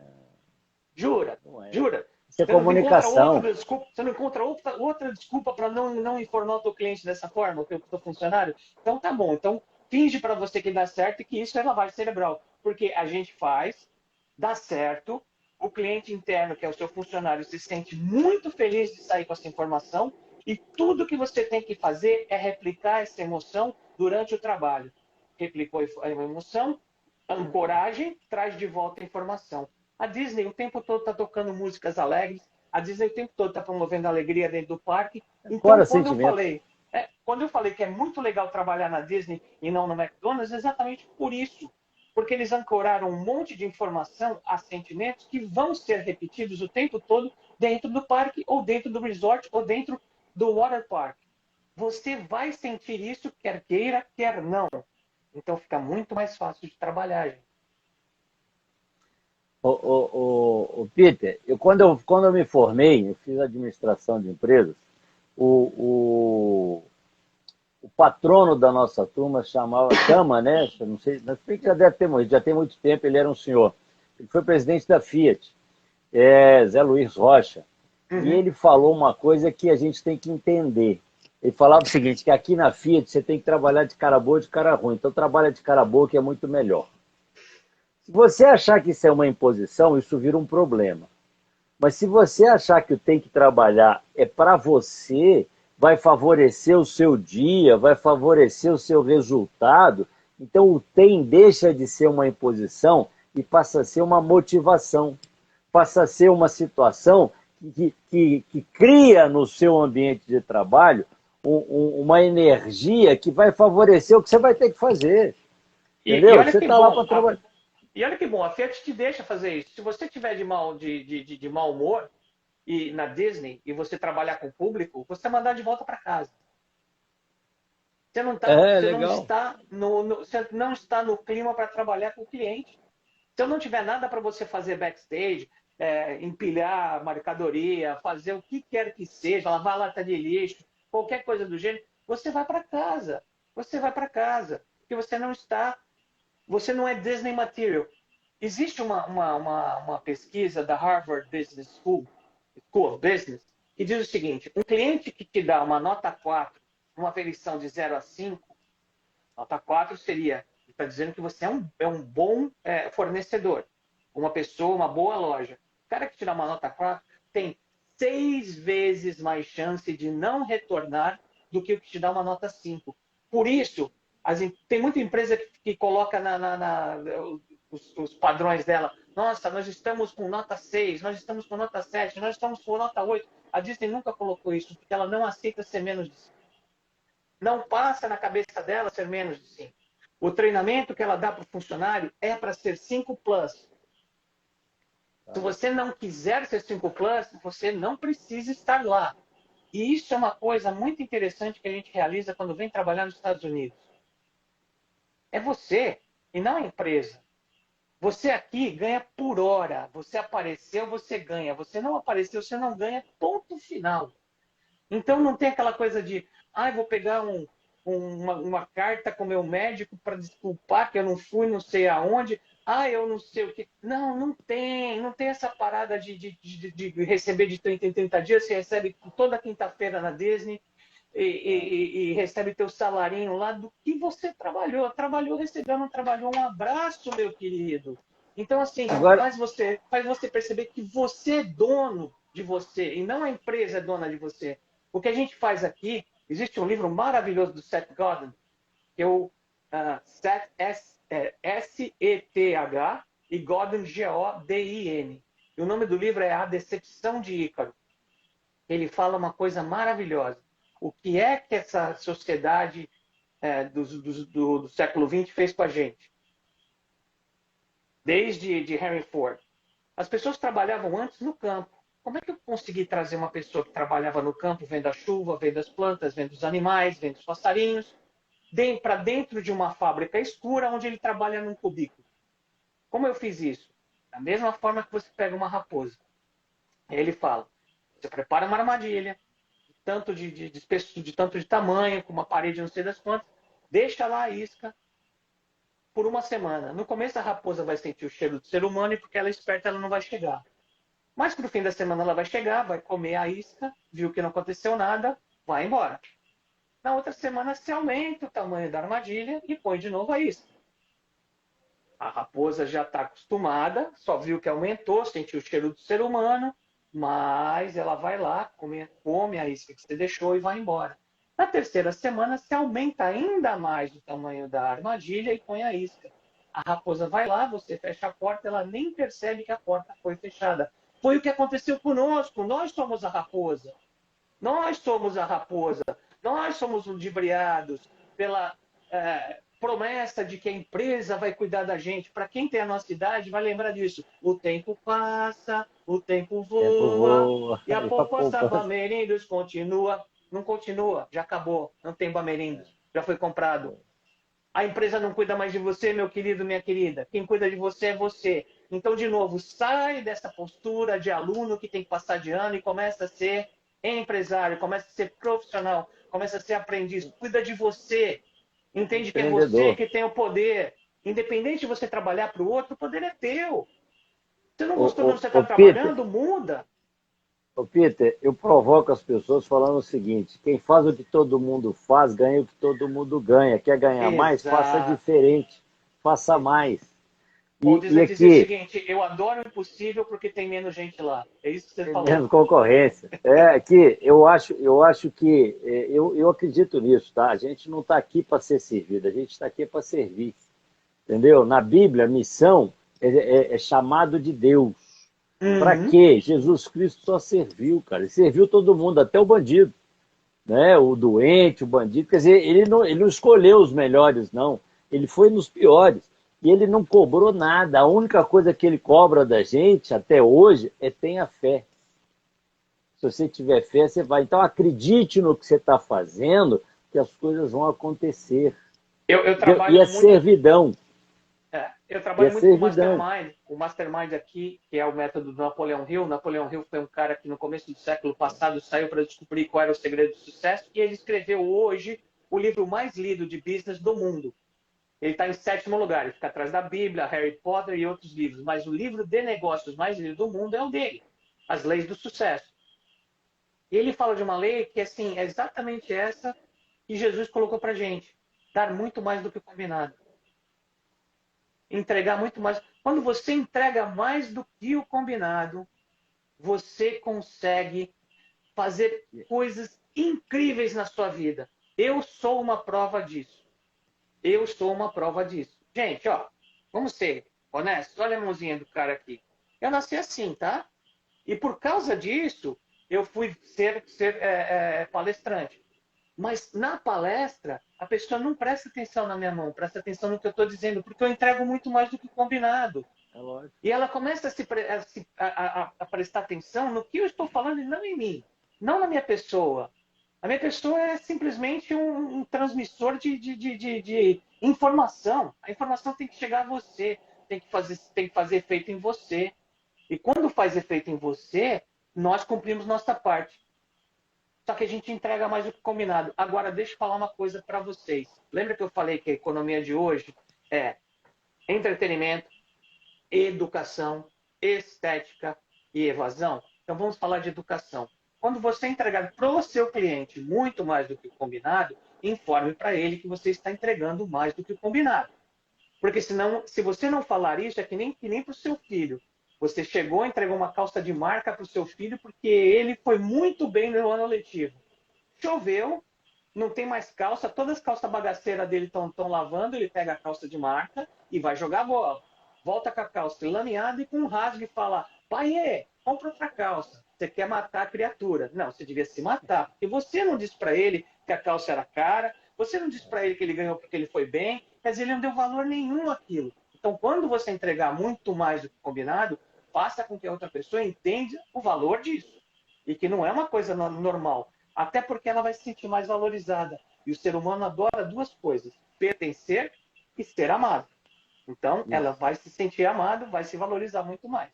Speaker 2: Jura? Jura?
Speaker 1: Isso é comunicação.
Speaker 2: Você não encontra outra desculpa para não informar o teu cliente dessa forma, o teu funcionário? Então tá bom. Então finge para você que dá certo e que isso é lavagem cerebral. Porque a gente faz, dá certo, o cliente interno, que é o seu funcionário, se sente muito feliz de sair com essa informação e tudo que você tem que fazer é replicar essa emoção durante o trabalho. Replicou a emoção, ancoragem, traz de volta a informação. A Disney o tempo todo está tocando músicas alegres, a Disney o tempo todo está promovendo alegria dentro do parque. Então, quando eu falei que é muito legal trabalhar na Disney e não no McDonald's, é exatamente por isso. Porque eles ancoraram um monte de informação a sentimentos que vão ser repetidos o tempo todo dentro do parque, ou dentro do resort, ou dentro do water park. Você vai sentir isso, quer queira, quer não. Então fica muito mais fácil de trabalhar, gente.
Speaker 1: Peter, quando eu me formei, eu fiz administração de empresas, o patrono da nossa turma chama, né? Eu não sei, mas que já deve ter morrido, já tem muito tempo, ele era um senhor. Ele foi presidente da Fiat. Zé Luiz Rocha, e
Speaker 2: Uhum.
Speaker 1: ele falou uma coisa que a gente tem que entender. Ele falava o seguinte, que aqui na Fiat você tem que trabalhar de cara boa e de cara ruim. Então trabalha de cara boa que é muito melhor. Se você achar que isso é uma imposição, isso vira um problema. Mas se você achar que o tem que trabalhar é para você, vai favorecer o seu dia, vai favorecer o seu resultado, então o tem deixa de ser uma imposição e passa a ser uma motivação, passa a ser uma situação que cria no seu ambiente de trabalho uma energia que vai favorecer o que você vai ter que fazer.
Speaker 2: E
Speaker 1: Entendeu?
Speaker 2: olha
Speaker 1: Você
Speaker 2: que
Speaker 1: está lá para
Speaker 2: bom,
Speaker 1: trabalhar.
Speaker 2: e olha que bom, a Fiat te deixa fazer isso. Se você tiver de mau humor e na Disney e você trabalhar com o público, você é mandar de volta para casa.
Speaker 1: É,
Speaker 2: Você não
Speaker 1: legal.
Speaker 2: está você não está no clima para trabalhar com o cliente. Se eu não tiver nada para você fazer backstage, empilhar mercadoria, fazer o que quer que seja, lavar lata de lixo, qualquer coisa do gênero, você vai para casa. Você vai para casa. Porque você não é Disney Material. Existe uma pesquisa da Harvard Business School, School of Business, que diz o seguinte: um cliente que te dá uma nota 4, uma avaliação de 0 a 5, nota 4 seria, está dizendo que você é um bom fornecedor, uma pessoa, uma boa loja. O cara que te dá uma nota 4 tem 6 vezes mais chance de não retornar do que o que te dá uma nota 5. Por isso, tem muita empresa que coloca os padrões dela. Nossa, nós estamos com nota 6, nós estamos com nota 7, nós estamos com nota 8. A Disney nunca colocou isso, porque ela não aceita ser menos de 5. Não passa na cabeça dela ser menos de 5. O treinamento que ela dá para o funcionário é para ser 5 plus. Se você não quiser ser 5 plus, você não precisa estar lá. E isso é uma coisa muito interessante que a gente realiza quando vem trabalhar nos Estados Unidos. É você e não a empresa. Você aqui ganha por hora. Você apareceu, você ganha. Você não apareceu, você não ganha. Ponto final. Então não tem aquela coisa de, vou pegar uma carta com meu médico para desculpar que eu não fui não sei aonde. Eu não sei o que. Não, não tem essa parada de receber de 30 em 30 dias. Você recebe toda quinta-feira na Disney e recebe teu salarinho lá do que você trabalhou. Trabalhou, recebeu, não trabalhou. Um abraço, meu querido. Então, assim,
Speaker 1: Agora,
Speaker 2: faz você perceber que você é dono de você e não a empresa é dona de você. O que a gente faz aqui, existe um livro maravilhoso do Seth Godin, que é o Seth, S-E-T-H, e Godin, G-O-D-I-N. E o nome do livro é A Decepção de Ícaro. Ele fala uma coisa maravilhosa. O que é que essa sociedade do século XX fez com a gente? Desde Henry Ford. As pessoas trabalhavam antes no campo. Como é que eu consegui trazer uma pessoa que trabalhava no campo, vendo a chuva, vendo as plantas, vendo os animais, vendo os passarinhos, para dentro de uma fábrica escura onde ele trabalha num cubículo? Como eu fiz isso? Da mesma forma que você pega uma raposa. Ele fala, você prepara uma armadilha, tanto de tamanho, com uma parede não sei das quantas, deixa lá a isca por uma semana. No começo a raposa vai sentir o cheiro do ser humano e porque ela é esperta ela não vai chegar. Mas pro fim da semana ela vai chegar, vai comer a isca, viu que não aconteceu nada, vai embora. Na outra semana se aumenta o tamanho da armadilha e põe de novo a isca. A raposa já está acostumada, só viu que aumentou, sentiu o cheiro do ser humano, mas ela vai lá, come a isca que você deixou e vai embora. Na terceira semana se aumenta ainda mais o tamanho da armadilha e põe a isca. A raposa vai lá, você fecha a porta, ela nem percebe que a porta foi fechada. Foi o que aconteceu conosco, nós somos a raposa. Nós somos a raposa, nós somos ludibriados pela promessa de que a empresa vai cuidar da gente. Para quem tem a nossa idade, vai lembrar disso. O tempo passa, o tempo
Speaker 1: tempo
Speaker 2: voa,
Speaker 1: voa
Speaker 2: e a
Speaker 1: e a
Speaker 2: poupança
Speaker 1: poupança.
Speaker 2: Bamerindos continua. Não continua, já acabou, não tem Bamerindos, já foi comprado. A empresa não cuida mais de você, meu querido, minha querida. Quem cuida de você é você. Então, de novo, sai dessa postura de aluno que tem que passar de ano e começa a ser empresário, começa a ser profissional, começa a ser aprendiz. Cuida de você. Entende que é você
Speaker 1: Empreendedor.
Speaker 2: que tem o poder. Independente de você trabalhar para o outro, o poder é teu. Você não gostou de onde você está
Speaker 1: Ô, Peter,
Speaker 2: trabalhando? Muda.
Speaker 1: ô, Peter, eu provoco as pessoas falando o seguinte: quem faz o que todo mundo faz, ganha o que todo mundo ganha. Quer ganhar mais? Faça
Speaker 2: Exato.
Speaker 1: diferente. Faça mais.
Speaker 2: Ou
Speaker 1: E
Speaker 2: dizer o
Speaker 1: aqui,
Speaker 2: seguinte, eu adoro o impossível porque tem menos gente lá. É isso que você
Speaker 1: tem
Speaker 2: falou.
Speaker 1: menos concorrência. Aqui, eu acho que, eu acredito nisso, tá? A gente não está aqui para ser servido, a gente está aqui para servir. Entendeu? Na Bíblia, missão é chamado de Deus. Para
Speaker 2: Uhum.
Speaker 1: quê? Jesus Cristo só serviu, cara. Ele serviu todo mundo, até o bandido, né? O doente, o bandido. Quer dizer, ele não escolheu os melhores, não. Ele foi nos piores. E ele não cobrou nada. A única coisa que ele cobra da gente, até hoje, é tenha fé. Se você tiver fé, você vai. Então, acredite no que você está fazendo, que as coisas vão acontecer.
Speaker 2: Eu
Speaker 1: Entendeu? E
Speaker 2: trabalho
Speaker 1: é
Speaker 2: muito.
Speaker 1: servidão.
Speaker 2: Eu
Speaker 1: E é
Speaker 2: trabalho muito com o
Speaker 1: servidão.
Speaker 2: Mastermind. O Mastermind aqui, que é o método do Napoleão Hill. Napoleão Hill foi um cara que no começo do século passado saiu para descobrir qual era o segredo do sucesso e ele escreveu hoje o livro mais lido de business do mundo. Ele está em 7º lugar, ele fica atrás da Bíblia, Harry Potter e outros livros. Mas o livro de negócios mais lido do mundo é o dele, As Leis do Sucesso. E ele fala de uma lei que assim, é exatamente essa que Jesus colocou para gente. Dar muito mais do que o combinado. Entregar muito mais. Quando você entrega mais do que o combinado, você consegue fazer coisas incríveis na sua vida. Eu sou uma prova disso. Eu sou uma prova disso. Gente, ó, vamos ser honestos. Olha a mãozinha do cara aqui. Eu nasci assim, tá? E por causa disso, eu fui ser palestrante. Mas na palestra, a pessoa não presta atenção na minha mão, presta atenção no que eu estou dizendo, porque eu entrego muito mais do que combinado.
Speaker 1: É lógico.
Speaker 2: E ela começa a prestar atenção no que eu estou falando e não em mim, não na minha pessoa. A minha pessoa é simplesmente um transmissor de informação. A informação tem que chegar a você, tem que fazer efeito em você. E quando faz efeito em você, nós cumprimos nossa parte. Só que a gente entrega mais do que combinado. Agora, deixa eu falar uma coisa para vocês. Lembra que eu falei que a economia de hoje é entretenimento, educação, estética e evasão? Então, vamos falar de educação. Quando você entregar para o seu cliente muito mais do que o combinado, informe para ele que você está entregando mais do que o combinado. Porque senão, se você não falar isso, é que nem para o seu filho. Você chegou, entregou uma calça de marca para o seu filho porque ele foi muito bem no ano letivo. Choveu, não tem mais calça, todas as calças bagaceiras dele estão lavando, ele pega a calça de marca e vai jogar bola. Volta com a calça lameada e com um rasgo e fala: pai, compra outra calça. Você quer matar a criatura. Não, você devia se matar. Porque você não disse para ele que a calça era cara, você não disse para ele que ele ganhou porque ele foi bem, quer dizer, ele não deu valor nenhum àquilo. Então, quando você entregar muito mais do que combinado, faça com que a outra pessoa entenda o valor disso. E que não é uma coisa normal. Até porque ela vai se sentir mais valorizada. E o ser humano adora duas coisas: pertencer e ser amado. Então, ela
Speaker 1: Isso.
Speaker 2: vai se sentir amada, vai se valorizar muito mais.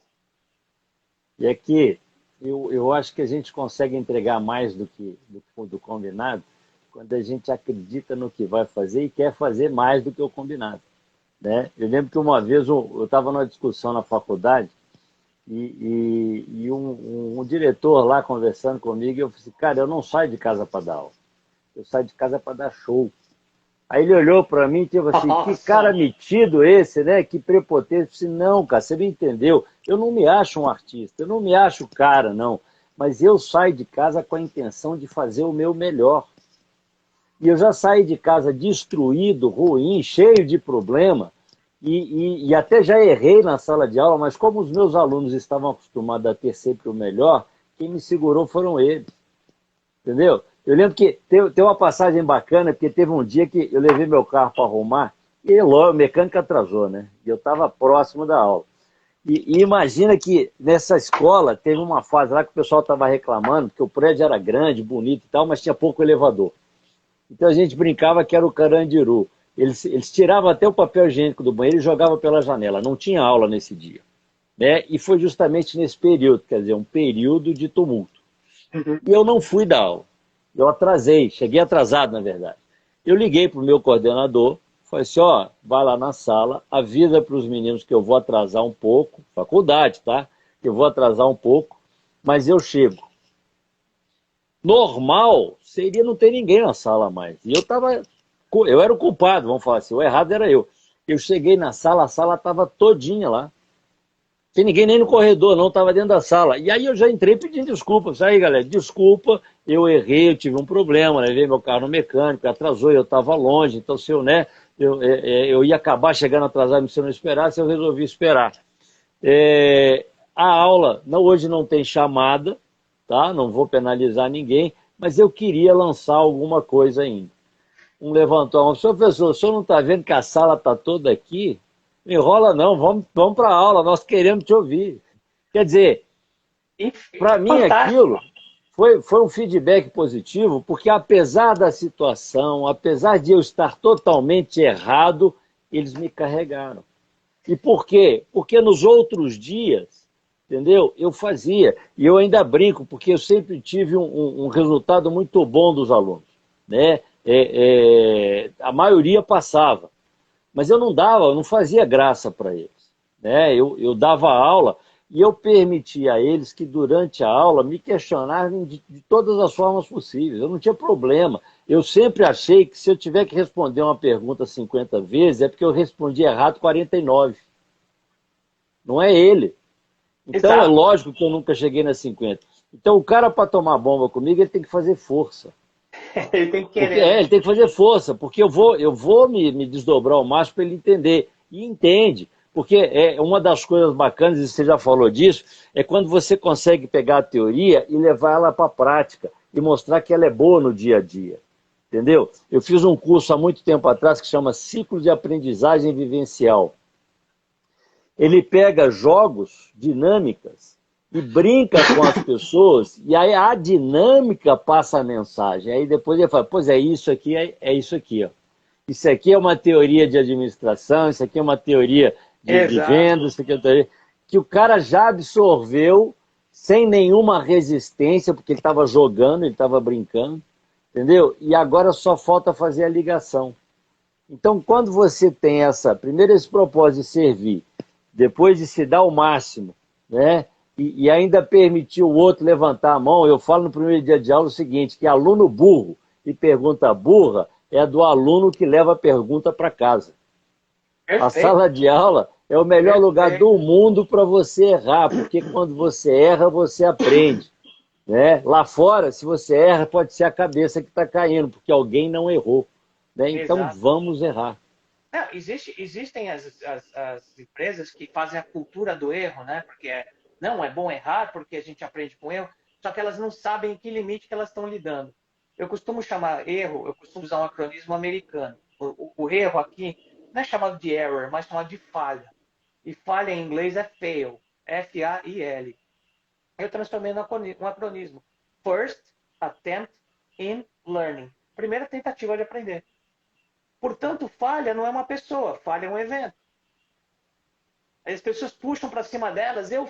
Speaker 1: E aqui, eu acho que a gente consegue entregar mais do combinado quando a gente acredita no que vai fazer e quer fazer mais do que o combinado, né? Eu lembro que uma vez eu estava numa discussão na faculdade e um diretor lá conversando comigo, e eu falei assim: cara, eu não saio de casa para dar aula, eu saio de casa para dar show. Aí ele olhou para mim e tipo assim: que cara
Speaker 2: Nossa!
Speaker 1: metido esse, né? Que prepotente. Eu disse: não, cara, você não entendeu. Eu não me acho um artista, eu não me acho cara, não. Mas eu saio de casa com a intenção de fazer o meu melhor. E eu já saí de casa destruído, ruim, cheio de problema. E até já errei na sala de aula, mas como os meus alunos estavam acostumados a ter sempre o melhor, quem me segurou foram eles. Entendeu? Eu lembro que tem uma passagem bacana, porque teve um dia que eu levei meu carro para arrumar e logo, o mecânico atrasou, né? E eu estava próximo da aula. E imagina que nessa escola teve uma fase lá que o pessoal estava reclamando, porque o prédio era grande, bonito e tal, mas tinha pouco elevador. Então a gente brincava que era o Carandiru. Eles tiravam até o papel higiênico do banheiro e jogavam pela janela. Não tinha aula nesse dia, né? E foi justamente nesse período, quer dizer, um período de tumulto.
Speaker 2: Uhum.
Speaker 1: E eu não fui dar aula. Eu atrasei, cheguei atrasado, na verdade. Eu liguei para o meu coordenador, Falei assim, ó, vai lá na sala, avisa para os meninos que eu vou atrasar um pouco, faculdade, tá? Que eu vou atrasar um pouco, mas eu chego. Normal seria não ter ninguém na sala mais. E eu era o culpado, vamos falar assim, o errado era eu. Eu cheguei na sala, a sala estava todinha lá. Tem ninguém nem no corredor, não, estava dentro da sala. E aí eu já entrei pedindo desculpa. Isso aí, galera, desculpa, eu errei, eu tive um problema, levei meu carro no mecânico, atrasou, eu estava longe, então se eu, né, eu ia acabar chegando atrasado se eu não esperasse, eu resolvi esperar. A aula, hoje não tem chamada, tá? Não vou penalizar ninguém, mas eu queria lançar alguma coisa ainda. Um levantou a mão, professor, o senhor não está vendo que a sala está toda aqui? Não enrola não, vamos para a aula, nós queremos te ouvir. Quer dizer, para mim aquilo
Speaker 2: Fantástico.
Speaker 1: foi um feedback positivo, porque apesar da situação, apesar de eu estar totalmente errado, eles me carregaram. E por quê? Porque nos outros dias, entendeu? Eu fazia. E eu ainda brinco, porque eu sempre tive um resultado muito bom dos alunos. Né? A maioria passava. Mas eu não fazia graça para eles. Né? Eu dava aula e eu permitia a eles que durante a aula me questionassem de todas as formas possíveis. Eu não tinha problema. Eu sempre achei que se eu tiver que responder uma pergunta 50 vezes, é porque eu respondi errado 49. Não é ele. Então é
Speaker 2: Exato.
Speaker 1: lógico que eu nunca cheguei nas 50. Então o cara para tomar bomba comigo, ele tem que fazer força.
Speaker 2: Ele tem que
Speaker 1: Porque,
Speaker 2: querer, né?
Speaker 1: ele tem que fazer força, porque eu vou me desdobrar ao máximo para ele entender. E entende. Porque uma das coisas bacanas, e você já falou disso, é quando você consegue pegar a teoria e levar ela para a prática e mostrar que ela é boa no dia a dia. Entendeu? Eu fiz um curso há muito tempo atrás que chama Ciclo de Aprendizagem Vivencial. Ele pega jogos, dinâmicas, e brinca com as pessoas, e aí a dinâmica passa a mensagem. Aí depois ele fala, pois isso aqui, é isso aqui. Ó. Isso aqui é uma teoria de administração, isso aqui é uma teoria de
Speaker 2: Exato.
Speaker 1: vendas, isso aqui é uma teoria... que o cara já absorveu sem nenhuma resistência, porque ele estava jogando, ele estava brincando, entendeu? E agora só falta fazer a ligação. Então, quando você tem primeiro esse propósito de servir, depois de se dar o máximo, né? E ainda permitir o outro levantar a mão, eu falo no primeiro dia de aula o seguinte, que aluno burro e pergunta burra é do aluno que leva a pergunta para casa. A
Speaker 2: Perfeito.
Speaker 1: sala de aula é o melhor lugar
Speaker 2: Perfeito.
Speaker 1: do mundo para você errar, porque quando você erra, você aprende. Né? Lá fora, se você erra, pode ser a cabeça que está caindo, porque alguém não errou. Né? Então
Speaker 2: Exato.
Speaker 1: vamos errar.
Speaker 2: Não, existem as empresas que fazem a cultura do erro, né? Porque não é bom errar, porque a gente aprende com erro, só que elas não sabem em que limite que elas estão lidando. Eu costumo chamar erro, eu costumo usar um acronismo americano. O erro aqui não é chamado de error, mas chamado de falha. E falha em inglês é fail, F-A-I-L. Eu transformei no um acronismo. First attempt in learning. Primeira tentativa de aprender. Portanto, falha não é uma pessoa, falha é um evento. As pessoas puxam para cima delas, eu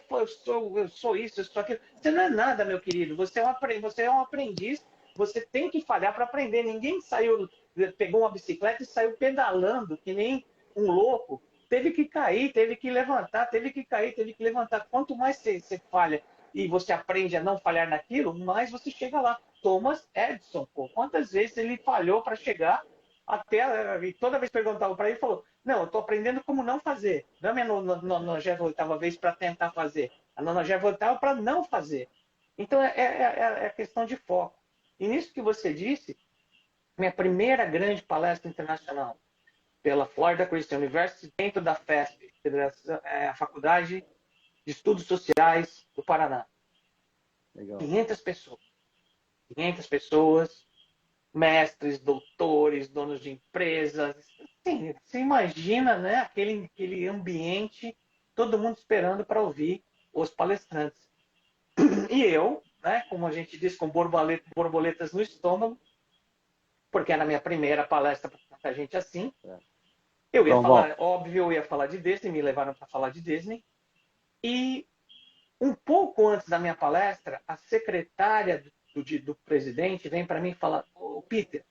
Speaker 2: sou isso, eu sou aquilo. Você não é nada, meu querido. Você é um aprendiz, você tem que falhar para aprender. Ninguém saiu, pegou uma bicicleta e saiu pedalando, que nem um louco. Teve que cair, teve que levantar, teve que cair, teve que levantar. Quanto mais você falha e você aprende a não falhar naquilo, mais você chega lá. Thomas Edison, pô, quantas vezes ele falhou para chegar até, e toda vez perguntava para ele, ele falou, não, eu estou aprendendo como não fazer. Não é minha 98ª vez para tentar fazer. A 98ª para não fazer. Então, é questão de foco. E nisso que você disse, minha primeira grande palestra internacional pela Florida Christian University, dentro da FESP, a Faculdade de Estudos Sociais do Paraná.
Speaker 1: Legal.
Speaker 2: 500 pessoas. 500 pessoas, mestres, doutores, donos de empresas. Sim, você imagina, né, aquele ambiente, todo mundo esperando para ouvir os palestrantes. E eu, né, como a gente diz, com borboletas no estômago, porque era a minha primeira palestra para tanta gente assim. Eu ia
Speaker 1: Normal.
Speaker 2: falar, óbvio, eu ia falar de Disney, me levaram para falar de Disney. E um pouco antes da minha palestra, a secretária presidente vem para mim e fala: Ô, Peter,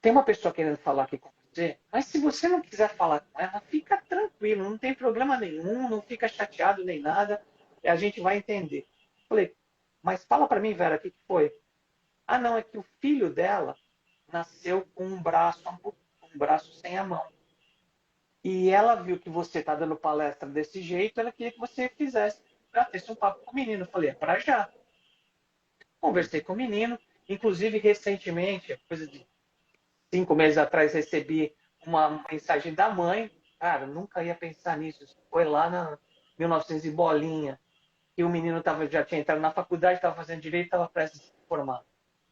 Speaker 2: tem uma pessoa querendo falar aqui com você. Mas se você não quiser falar com ela, fica tranquilo, não tem problema nenhum, não fica chateado nem nada, e a gente vai entender. Falei, mas fala para mim, Vera, o que foi? Ah, não, é que o filho dela nasceu com um braço sem a mão. E ela viu que você está dando palestra desse jeito, ela queria que você fizesse, batesse um papo com o menino. Eu falei, é para já. Conversei com o menino, inclusive recentemente, coisa de 5 meses atrás, recebi uma mensagem da mãe. Cara, nunca ia pensar nisso. Foi lá na 1900 e bolinha, que o menino já tinha entrado na faculdade, estava fazendo direito, estava prestes a se formar.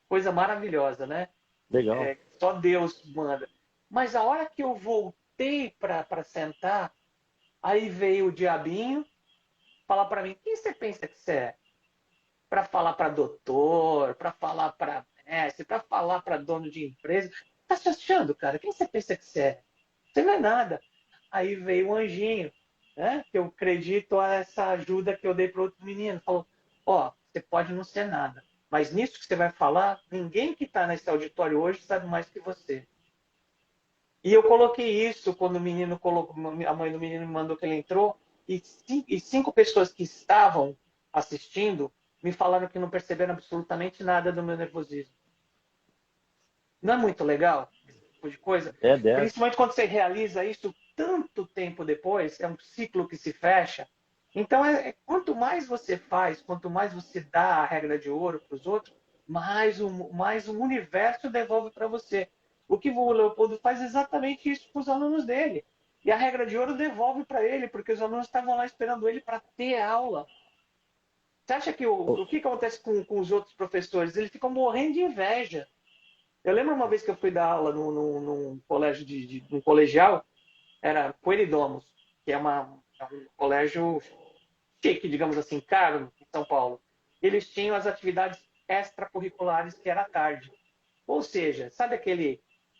Speaker 2: Coisa maravilhosa, né?
Speaker 1: Legal.
Speaker 2: Só Deus manda. Mas a hora que eu voltei para sentar, aí veio o diabinho falar para mim: quem você pensa que você é? Para falar para doutor, para falar para mestre, para falar para dono de empresa. Tá se achando, cara? Quem você pensa que você é? Você não é nada. Aí veio o anjinho, né? Que eu acredito a essa ajuda que eu dei para outro menino. Falou: ó, você pode não ser nada, mas nisso que você vai falar, ninguém que está nesse auditório hoje sabe mais que você. E eu coloquei isso quando o menino colocou, a mãe do menino me mandou que ele entrou, e 5 pessoas que estavam assistindo me falaram que não perceberam absolutamente nada do meu nervosismo. Não é muito legal esse tipo de coisa?
Speaker 1: É dessa.
Speaker 2: Principalmente quando você realiza isso tanto tempo depois, é um ciclo que se fecha. Então, quanto mais você faz, quanto mais você dá a regra de ouro para os outros, mais o universo devolve para você. O que o Leopoldo faz é exatamente isso com os alunos dele. E a regra de ouro devolve para ele, porque os alunos estavam lá esperando ele para ter aula. Você acha que o que acontece com os outros professores? Eles ficam morrendo de inveja. Eu lembro uma vez que eu fui dar aula num colégio num colegial, era Coelho que é um colégio chique, digamos assim, caro, em São Paulo. Eles tinham as atividades extracurriculares que era à tarde. Ou seja, sabe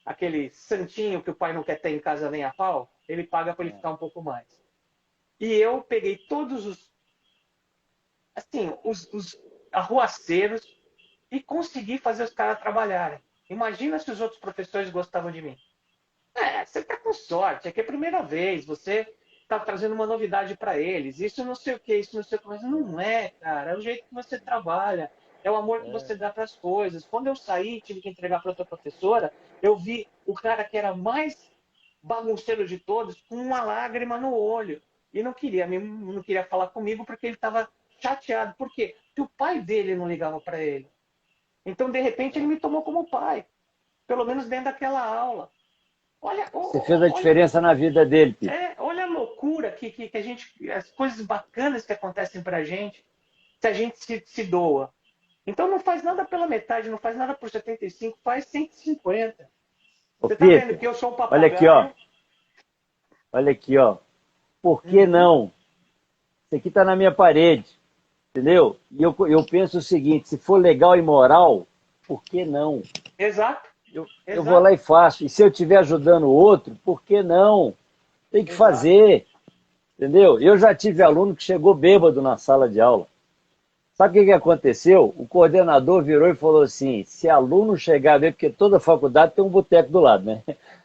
Speaker 2: aquele santinho que o pai não quer ter em casa nem a pau? Ele paga para ele ficar um pouco mais. E eu peguei todos os arruaceiros e consegui fazer os caras trabalharem. Imagina se os outros professores gostavam de mim. Você está com sorte, é que é a primeira vez, você está trazendo uma novidade para eles. Isso não sei o que, isso não sei o que, mas não é, cara. É o jeito que você trabalha, é o amor que você dá para as coisas. Quando eu saí, tive que entregar para outra professora, eu vi o cara que era mais bagunceiro de todos com uma lágrima no olho. E não queria falar comigo porque ele estava chateado. Por quê? Porque o pai dele não ligava para ele. Então, de repente, ele me tomou como pai, pelo menos dentro daquela aula. Olha,
Speaker 1: Você fez a
Speaker 2: olha,
Speaker 1: diferença na vida dele, Peter.
Speaker 2: olha a loucura que a gente, as coisas bacanas que acontecem pra gente, se a gente se doa. Então não faz nada pela metade, não faz nada por 75, faz 150.
Speaker 1: Ô,
Speaker 2: Você tá vendo
Speaker 1: Peter,
Speaker 2: que eu sou um
Speaker 1: olha aqui, ó.
Speaker 2: papagaio?
Speaker 1: Olha aqui, ó. Por que
Speaker 2: Uhum.
Speaker 1: não? Isso aqui tá na minha parede, entendeu? E eu penso o seguinte, se for legal e moral, por que não?
Speaker 2: Exato,
Speaker 1: Eu vou
Speaker 2: exato,
Speaker 1: lá e faço. E se eu estiver ajudando o outro, por que não? Tem que
Speaker 2: exato.
Speaker 1: fazer, entendeu? Eu já tive aluno que chegou bêbado na sala de aula. Sabe o que aconteceu? O coordenador virou e falou assim, se aluno chegar bêbado, porque toda faculdade tem um boteco do lado, né?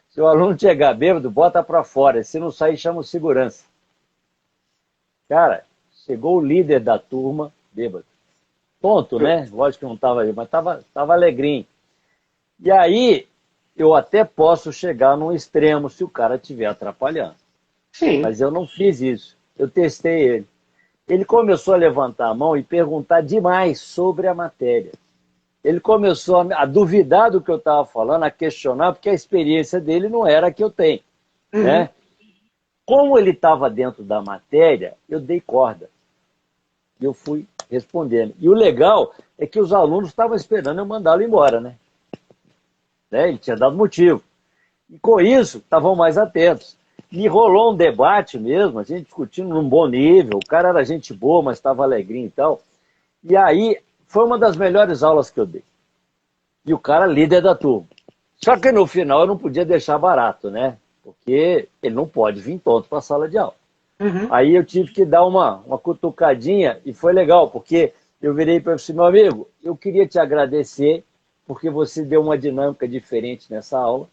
Speaker 1: Se o aluno chegar bêbado, bota para fora. Se não sair, chama o segurança. Cara, chegou o líder da turma, bêbado. Tonto, né? Lógico que não estava aí, mas estava alegrinho. E aí, eu até posso chegar num extremo se o cara estiver atrapalhando.
Speaker 2: Sim.
Speaker 1: Mas eu não fiz isso. Eu testei ele. Ele começou a levantar a mão e perguntar demais sobre a matéria. Ele começou a duvidar do que eu estava falando, a questionar, porque a experiência dele não era a que eu tenho.
Speaker 2: Uhum.
Speaker 1: Né? Como ele estava dentro da matéria, eu dei corda. E eu fui respondendo. E o legal é que os alunos estavam esperando eu mandá-lo embora, né? Ele tinha dado motivo. E com isso, estavam mais atentos. E rolou um debate mesmo, a gente discutindo num bom nível. O cara era gente boa, mas estava alegrinho e tal. E aí, foi uma das melhores aulas que eu dei. E o cara líder da turma. Só que no final eu não podia deixar barato, né? Porque ele não pode vir tonto para a sala de aula.
Speaker 2: Uhum.
Speaker 1: Aí eu tive que dar uma cutucadinha e foi legal, porque eu virei para esse meu amigo, eu queria te agradecer porque você deu uma dinâmica diferente nessa aula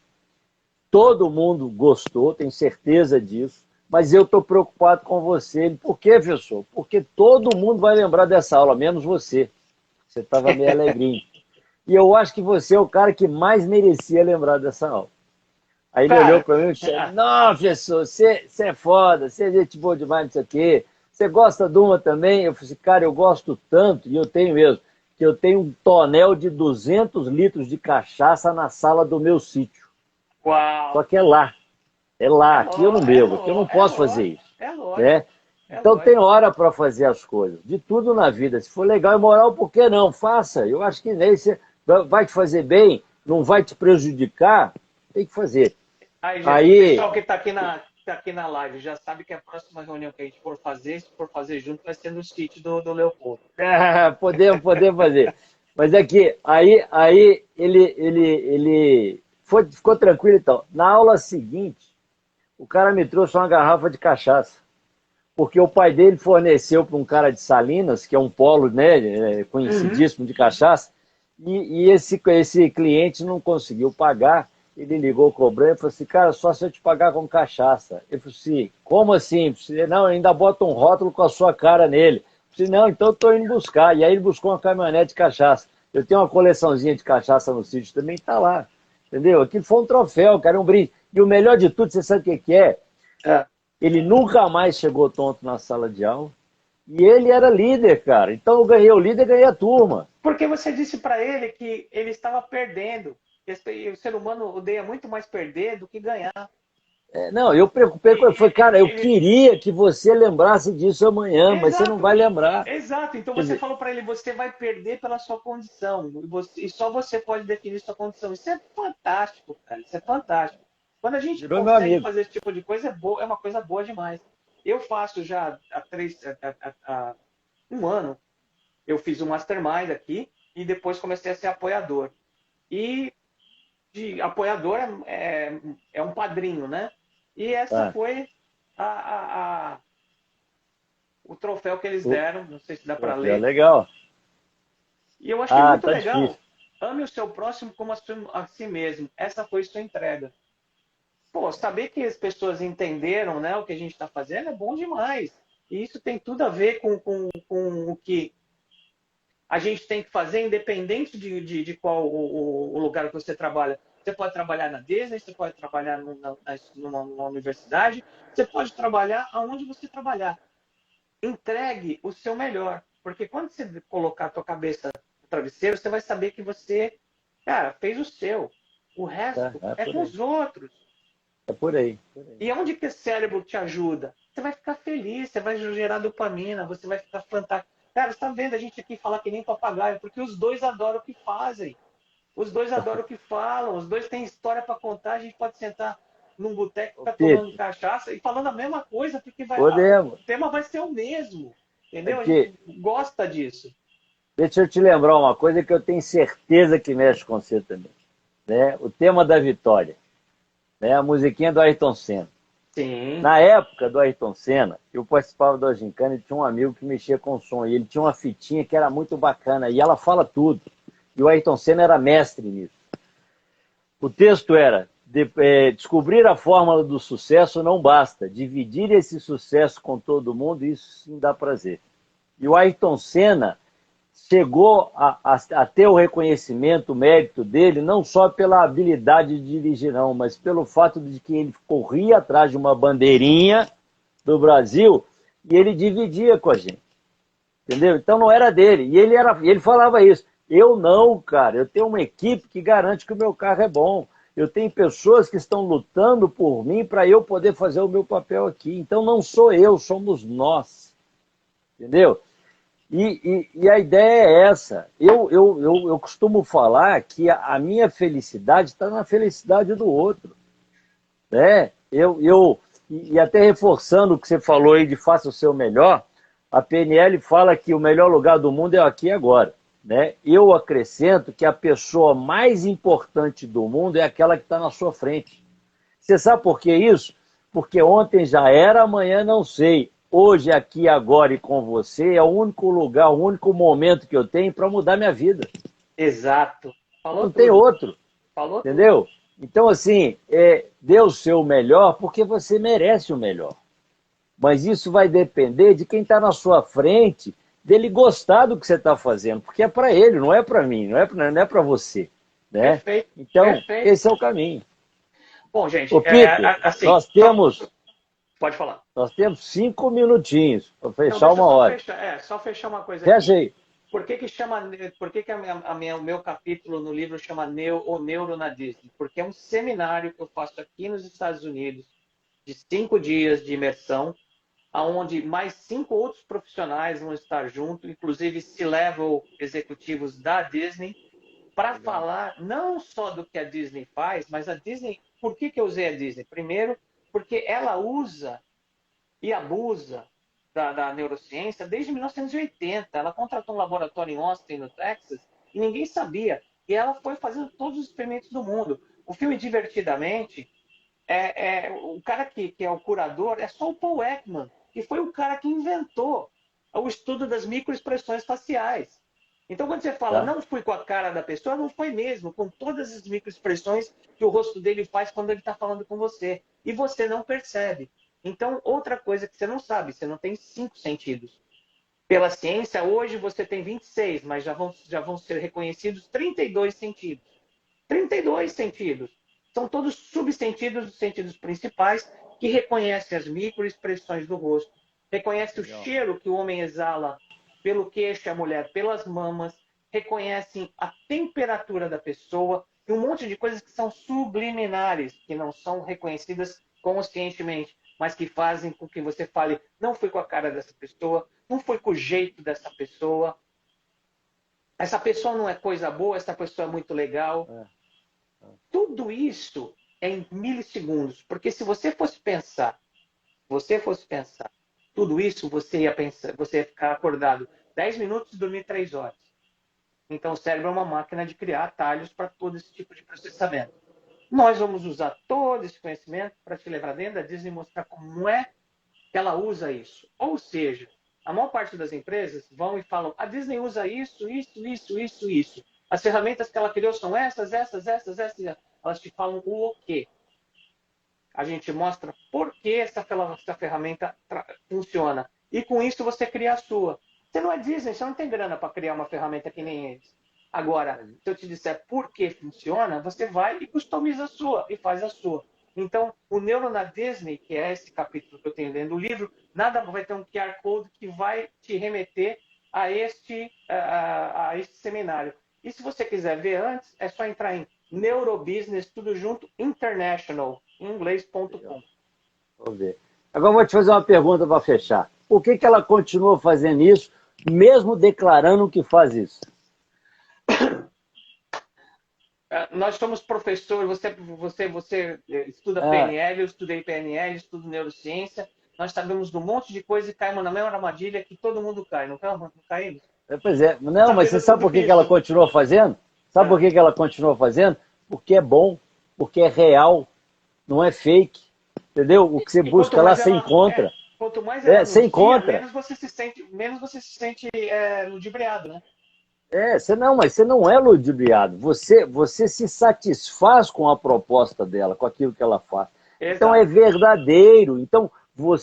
Speaker 1: todo mundo gostou, tenho certeza disso, mas eu estou preocupado com você. Ele, por quê, professor? Porque todo mundo vai lembrar dessa aula, menos você. Você estava meio alegrinho. E eu acho que você é o cara que mais merecia lembrar dessa aula. Aí ele olhou
Speaker 2: Cara,
Speaker 1: para mim e disse, não, professor, você é foda, você é gente boa demais, não sei o quê. Você gosta de uma também? Eu falei assim, cara, eu gosto tanto, e eu tenho mesmo, que eu tenho um tonel de 200 litros de cachaça na sala do meu sítio. Só
Speaker 2: uau!
Speaker 1: que é lá, aqui eu não bebo, aqui eu não posso fazer isso,
Speaker 2: É lógico,
Speaker 1: né?
Speaker 2: é
Speaker 1: Então tem
Speaker 2: lógico.
Speaker 1: hora para fazer as coisas, de tudo na vida. Se for legal e moral, por que não? Faça. Eu acho que nem você vai te fazer bem, não vai te prejudicar, tem que fazer.
Speaker 2: Aí, gente, o
Speaker 1: Aí,
Speaker 2: pessoal que tá aqui na live já sabe que a próxima reunião que a gente for fazer, se for fazer junto, vai ser no sítio do Leopoldo.
Speaker 1: podemos fazer. Mas é que aí ele ficou tranquilo então. Na aula seguinte, o cara me trouxe uma garrafa de cachaça. Porque o pai dele forneceu para um cara de Salinas, que é um polo, né,
Speaker 2: Uhum.
Speaker 1: conhecidíssimo de cachaça, e esse cliente não conseguiu pagar. Ele ligou cobrando e falou assim, cara, só se eu te pagar com cachaça. Ele falou assim, como assim? Eu falei, não, ainda bota um rótulo com a sua cara nele. Eu falei, não, então eu estou indo buscar. E aí ele buscou uma caminhonete de cachaça. Eu tenho uma coleçãozinha de cachaça no sítio também, está lá. Entendeu? Aquilo foi um troféu, cara, um brinde. E o melhor de tudo, você sabe o que é?
Speaker 2: É.
Speaker 1: Ele nunca mais chegou tonto na sala de aula. E ele era líder, cara. Então eu ganhei o líder e ganhei a turma.
Speaker 2: Porque você disse para ele que ele estava perdendo. E o ser humano odeia muito mais perder do que ganhar.
Speaker 1: Não, eu preocupei com ele. Falei, cara, eu queria que você lembrasse disso amanhã, mas você não
Speaker 2: Exato,
Speaker 1: vai lembrar.
Speaker 2: exato. Então
Speaker 1: Quer
Speaker 2: você
Speaker 1: dizer,
Speaker 2: falou para ele, você vai perder pela sua condição. E só você pode definir sua condição. Isso é fantástico, cara. Isso é fantástico. Quando a gente
Speaker 1: virou meu
Speaker 2: consegue
Speaker 1: amigo.
Speaker 2: fazer esse tipo de coisa, é uma coisa boa demais. Eu faço já há um ano, eu fiz um mastermind aqui e depois comecei a ser apoiador. E de apoiador é um padrinho, né? E essa
Speaker 1: Tá.
Speaker 2: foi o troféu que eles
Speaker 1: O
Speaker 2: deram, não sei se dá para
Speaker 1: troféu,
Speaker 2: ler.
Speaker 1: legal.
Speaker 2: E eu achei
Speaker 1: Ah,
Speaker 2: muito
Speaker 1: tá difícil.
Speaker 2: legal. Ame o seu próximo como a si mesmo. Essa foi sua entrega. Pô, saber que as pessoas entenderam, né, o que a gente está fazendo é bom demais. E isso tem tudo a ver com o que a gente tem que fazer, independente de qual o lugar que você trabalha. Você pode trabalhar na Disney, você pode trabalhar numa universidade, você pode trabalhar aonde você trabalhar. Entregue o seu melhor. Porque quando você colocar a tua cabeça no travesseiro, você vai saber que você, cara, fez o seu. O
Speaker 1: Tá,
Speaker 2: resto
Speaker 1: é
Speaker 2: é
Speaker 1: por
Speaker 2: com
Speaker 1: aí.
Speaker 2: os outros.
Speaker 1: É por aí. Por aí.
Speaker 2: E onde que o cérebro te ajuda? Você vai ficar feliz, você vai gerar dopamina, você vai ficar fantástico. Cara, você está vendo a gente aqui falar que nem papagaio, porque os dois adoram o que fazem. Os dois adoram o que falam, os dois têm história para contar, a gente pode sentar num boteco,
Speaker 1: Ô,
Speaker 2: ficar tomando
Speaker 1: Pedro,
Speaker 2: cachaça e falando a mesma coisa, porque o
Speaker 1: podemos.
Speaker 2: tema vai ser o mesmo. Entendeu? A
Speaker 1: Aqui,
Speaker 2: gente gosta disso.
Speaker 1: deixa eu te lembrar uma coisa que eu tenho certeza que mexe com você também. Né? O tema da vitória. Né? A musiquinha do Ayrton Senna.
Speaker 2: Sim.
Speaker 1: Na época do Ayrton Senna, eu participava da Gincana e tinha um amigo que mexia com som. E ele tinha uma fitinha que era muito bacana. E ela fala tudo. E o Ayrton Senna era mestre nisso. O texto era: descobrir a fórmula do sucesso não basta. Dividir esse sucesso com todo mundo, isso sim dá prazer. E o Ayrton Senna chegou a ter o reconhecimento, o mérito dele, não só pela habilidade de dirigir, não, mas pelo fato de que ele corria atrás de uma bandeirinha do Brasil e ele dividia com a gente. Entendeu? Então não era dele. E ele falava isso. Eu não, cara. Eu tenho uma equipe que garante que o meu carro é bom. Eu tenho pessoas que estão lutando por mim para eu poder fazer o meu papel aqui. Então não sou eu, somos nós. Entendeu? E a ideia é essa. Eu costumo falar que a minha felicidade está na felicidade do outro. Né? E até reforçando o que você falou aí de faça o seu melhor, a PNL fala que o melhor lugar do mundo é aqui e agora. Né? Eu acrescento que a pessoa mais importante do mundo é aquela que está na sua frente. Você sabe por que isso? Porque ontem já era, amanhã não sei. Hoje, aqui, agora e com você é o único lugar, o único momento que eu tenho para mudar minha vida.
Speaker 2: Exato. Falou
Speaker 1: Não tem
Speaker 2: tudo.
Speaker 1: outro,
Speaker 2: Falou tudo.
Speaker 1: entendeu? Então, assim, dê o seu melhor porque você merece o melhor. Mas isso vai depender de quem está na sua frente, dele gostar do que você está fazendo, porque é para ele, não é para mim, não é para você. Né?
Speaker 2: Perfeito,
Speaker 1: Então,
Speaker 2: perfeito.
Speaker 1: esse é o caminho.
Speaker 2: Bom, gente,
Speaker 1: Ô, Peter,
Speaker 2: assim,
Speaker 1: nós temos,
Speaker 2: pode falar.
Speaker 1: nós temos 5 minutinhos para
Speaker 2: Não,
Speaker 1: fechar
Speaker 2: deixa eu
Speaker 1: uma
Speaker 2: só
Speaker 1: hora.
Speaker 2: fechar, só fechar uma coisa
Speaker 1: Fecha
Speaker 2: aqui.
Speaker 1: aí.
Speaker 2: Por que que o meu capítulo no livro chama O Neuro na Disney? Porque é um seminário que eu faço aqui nos Estados Unidos, de 5 dias de imersão, onde mais 5 outros profissionais vão estar junto, inclusive C-level executivos da Disney, para falar não só do que a Disney faz, mas a Disney, por que eu usei a Disney? Primeiro, porque ela usa e abusa da neurociência desde 1980. Ela contratou um laboratório em Austin, no Texas, e ninguém sabia. E ela foi fazendo todos os experimentos do mundo. O filme Divertidamente, o cara que é o curador é só o Paul Ekman, que foi o cara que inventou o estudo das microexpressões faciais. Então, quando você fala,
Speaker 1: Tá?
Speaker 2: não fui com a cara da pessoa, não foi mesmo, com todas as microexpressões que o rosto dele faz quando ele está falando com você. E você não percebe. Então, outra coisa que você não sabe, você não tem 5 sentidos. Pela ciência, hoje você tem 26, mas já vão ser reconhecidos 32 sentidos. 32 sentidos. São todos subsentidos dos sentidos principais que reconhecem as microexpressões do rosto, reconhece o
Speaker 1: Legal.
Speaker 2: cheiro que o homem exala pelo queixo e a mulher pelas mamas, reconhecem a temperatura da pessoa e um monte de coisas que são subliminares, que não são reconhecidas conscientemente, mas que fazem com que você fale, não foi com a cara dessa pessoa, não foi com o jeito dessa pessoa, essa pessoa não é coisa boa, essa pessoa é muito legal. Tudo isso é em milissegundos, porque se você fosse pensar tudo isso, você ia ficar acordado 10 minutos e dormir 3 horas. Então o cérebro é uma máquina de criar atalhos para todo esse tipo de processamento. Nós vamos usar todo esse conhecimento para te levar dentro da Disney e mostrar como é que ela usa isso. Ou seja, a maior parte das empresas vão e falam: a Disney usa isso, isso, isso, isso, isso. As ferramentas que ela criou são essas, essas, essas, essas. Elas te falam o quê? A gente mostra por que essa ferramenta funciona. E com isso você cria a sua. Você não é Disney, você não tem grana para criar uma ferramenta que nem eles. Agora, se eu te disser por que funciona, você vai e customiza a sua e faz a sua. Então, o Neuro na Disney, que é esse capítulo que eu tenho dentro do livro, nada vai ter um QR Code que vai te remeter a este seminário. E se você quiser ver antes, é só entrar em Neurobusiness, tudo junto, International, em inglês.com.
Speaker 1: Vou ver. Agora eu vou te fazer uma pergunta para fechar. Por que ela continua fazendo isso, mesmo declarando que faz isso?
Speaker 2: Nós somos professores, você estuda
Speaker 1: Ah,
Speaker 2: PNL, eu estudei PNL, estudo neurociência, nós sabemos de um monte de coisa e caímos na mesma armadilha que todo mundo cai, não caímos?
Speaker 1: pois é. Não, mas você
Speaker 2: Sabendo
Speaker 1: sabe
Speaker 2: tudo
Speaker 1: por que ela
Speaker 2: isso.
Speaker 1: continua fazendo? Sabe por
Speaker 2: É,
Speaker 1: que ela continua fazendo? Porque é bom, porque é real, não é fake. Entendeu? O que você
Speaker 2: e quanto
Speaker 1: busca lá,
Speaker 2: mais
Speaker 1: você
Speaker 2: ela,
Speaker 1: encontra.
Speaker 2: quanto mais ela
Speaker 1: Você
Speaker 2: anuncia,
Speaker 1: encontra.
Speaker 2: menos você se sente ludibriado, né?
Speaker 1: Mas você não é ludibriado. Você se satisfaz com a proposta dela, com aquilo que ela faz. Então é
Speaker 2: Exato.
Speaker 1: verdadeiro. Então o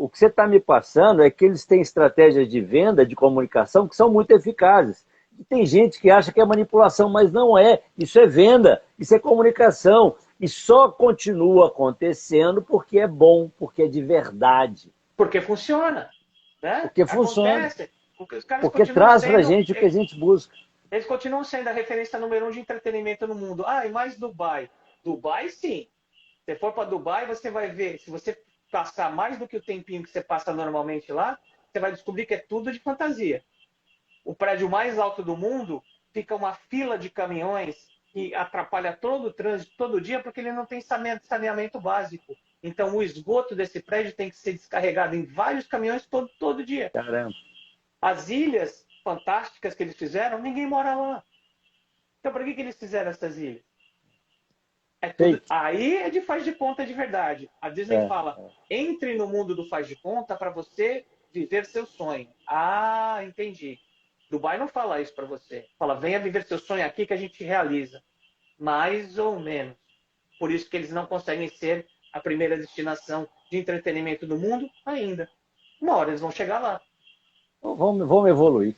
Speaker 1: que você está me passando é que eles têm estratégias de venda, de comunicação que são muito eficazes. E tem gente que acha que é manipulação, mas não é. Isso é venda, isso é comunicação. E só continua acontecendo porque é bom, porque é de verdade.
Speaker 2: Porque funciona, né?
Speaker 1: Porque funciona.
Speaker 2: Acontece. Porque os caras
Speaker 1: Porque
Speaker 2: continuam
Speaker 1: traz para a
Speaker 2: sendo
Speaker 1: gente o que a gente busca.
Speaker 2: Eles continuam sendo a referência número 1 de entretenimento no mundo. Ah, e mais Dubai. Dubai, sim. Se for para Dubai, você vai ver. Se você passar mais do que o tempinho que você passa normalmente lá, você vai descobrir que é tudo de fantasia. O prédio mais alto do mundo fica uma fila de caminhões que atrapalha todo o trânsito todo dia porque ele não tem saneamento básico. Então, o esgoto desse prédio tem que ser descarregado em vários caminhões todo dia.
Speaker 1: Caramba.
Speaker 2: As ilhas fantásticas que eles fizeram, ninguém mora lá. Então, para que eles fizeram essas ilhas? É tudo.
Speaker 1: Fake.
Speaker 2: Aí é de faz de conta de verdade. A Disney
Speaker 1: É.
Speaker 2: fala: entre no mundo do faz de conta para você viver seu sonho. Ah, entendi. Dubai não fala isso para você. Fala: venha viver seu sonho aqui que a gente realiza. mais ou menos. Por isso que eles não conseguem ser a primeira destinação de entretenimento do mundo ainda. Uma hora eles vão chegar lá.
Speaker 1: Vamos evoluir.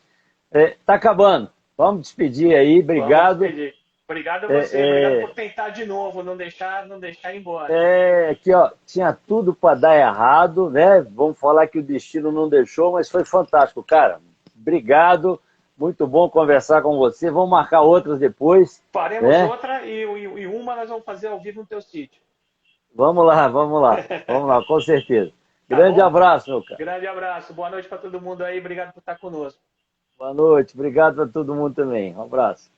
Speaker 1: Tá acabando. Vamos despedir aí. Obrigado.
Speaker 2: Vamos despedir. Obrigado a você, obrigado por tentar de novo, não deixar ir embora.
Speaker 1: Aqui, ó, tinha tudo para dar errado, né? Vamos falar que o destino não deixou, mas foi fantástico, cara. Obrigado, muito bom conversar com você. Vamos marcar outras depois.
Speaker 2: Faremos
Speaker 1: né?
Speaker 2: outra e uma nós vamos fazer ao vivo no teu sítio.
Speaker 1: Vamos lá, com certeza. Grande abraço, meu cara.
Speaker 2: Grande abraço, boa noite para todo mundo aí, obrigado por estar conosco.
Speaker 1: Boa noite, obrigado para todo mundo também. Um abraço.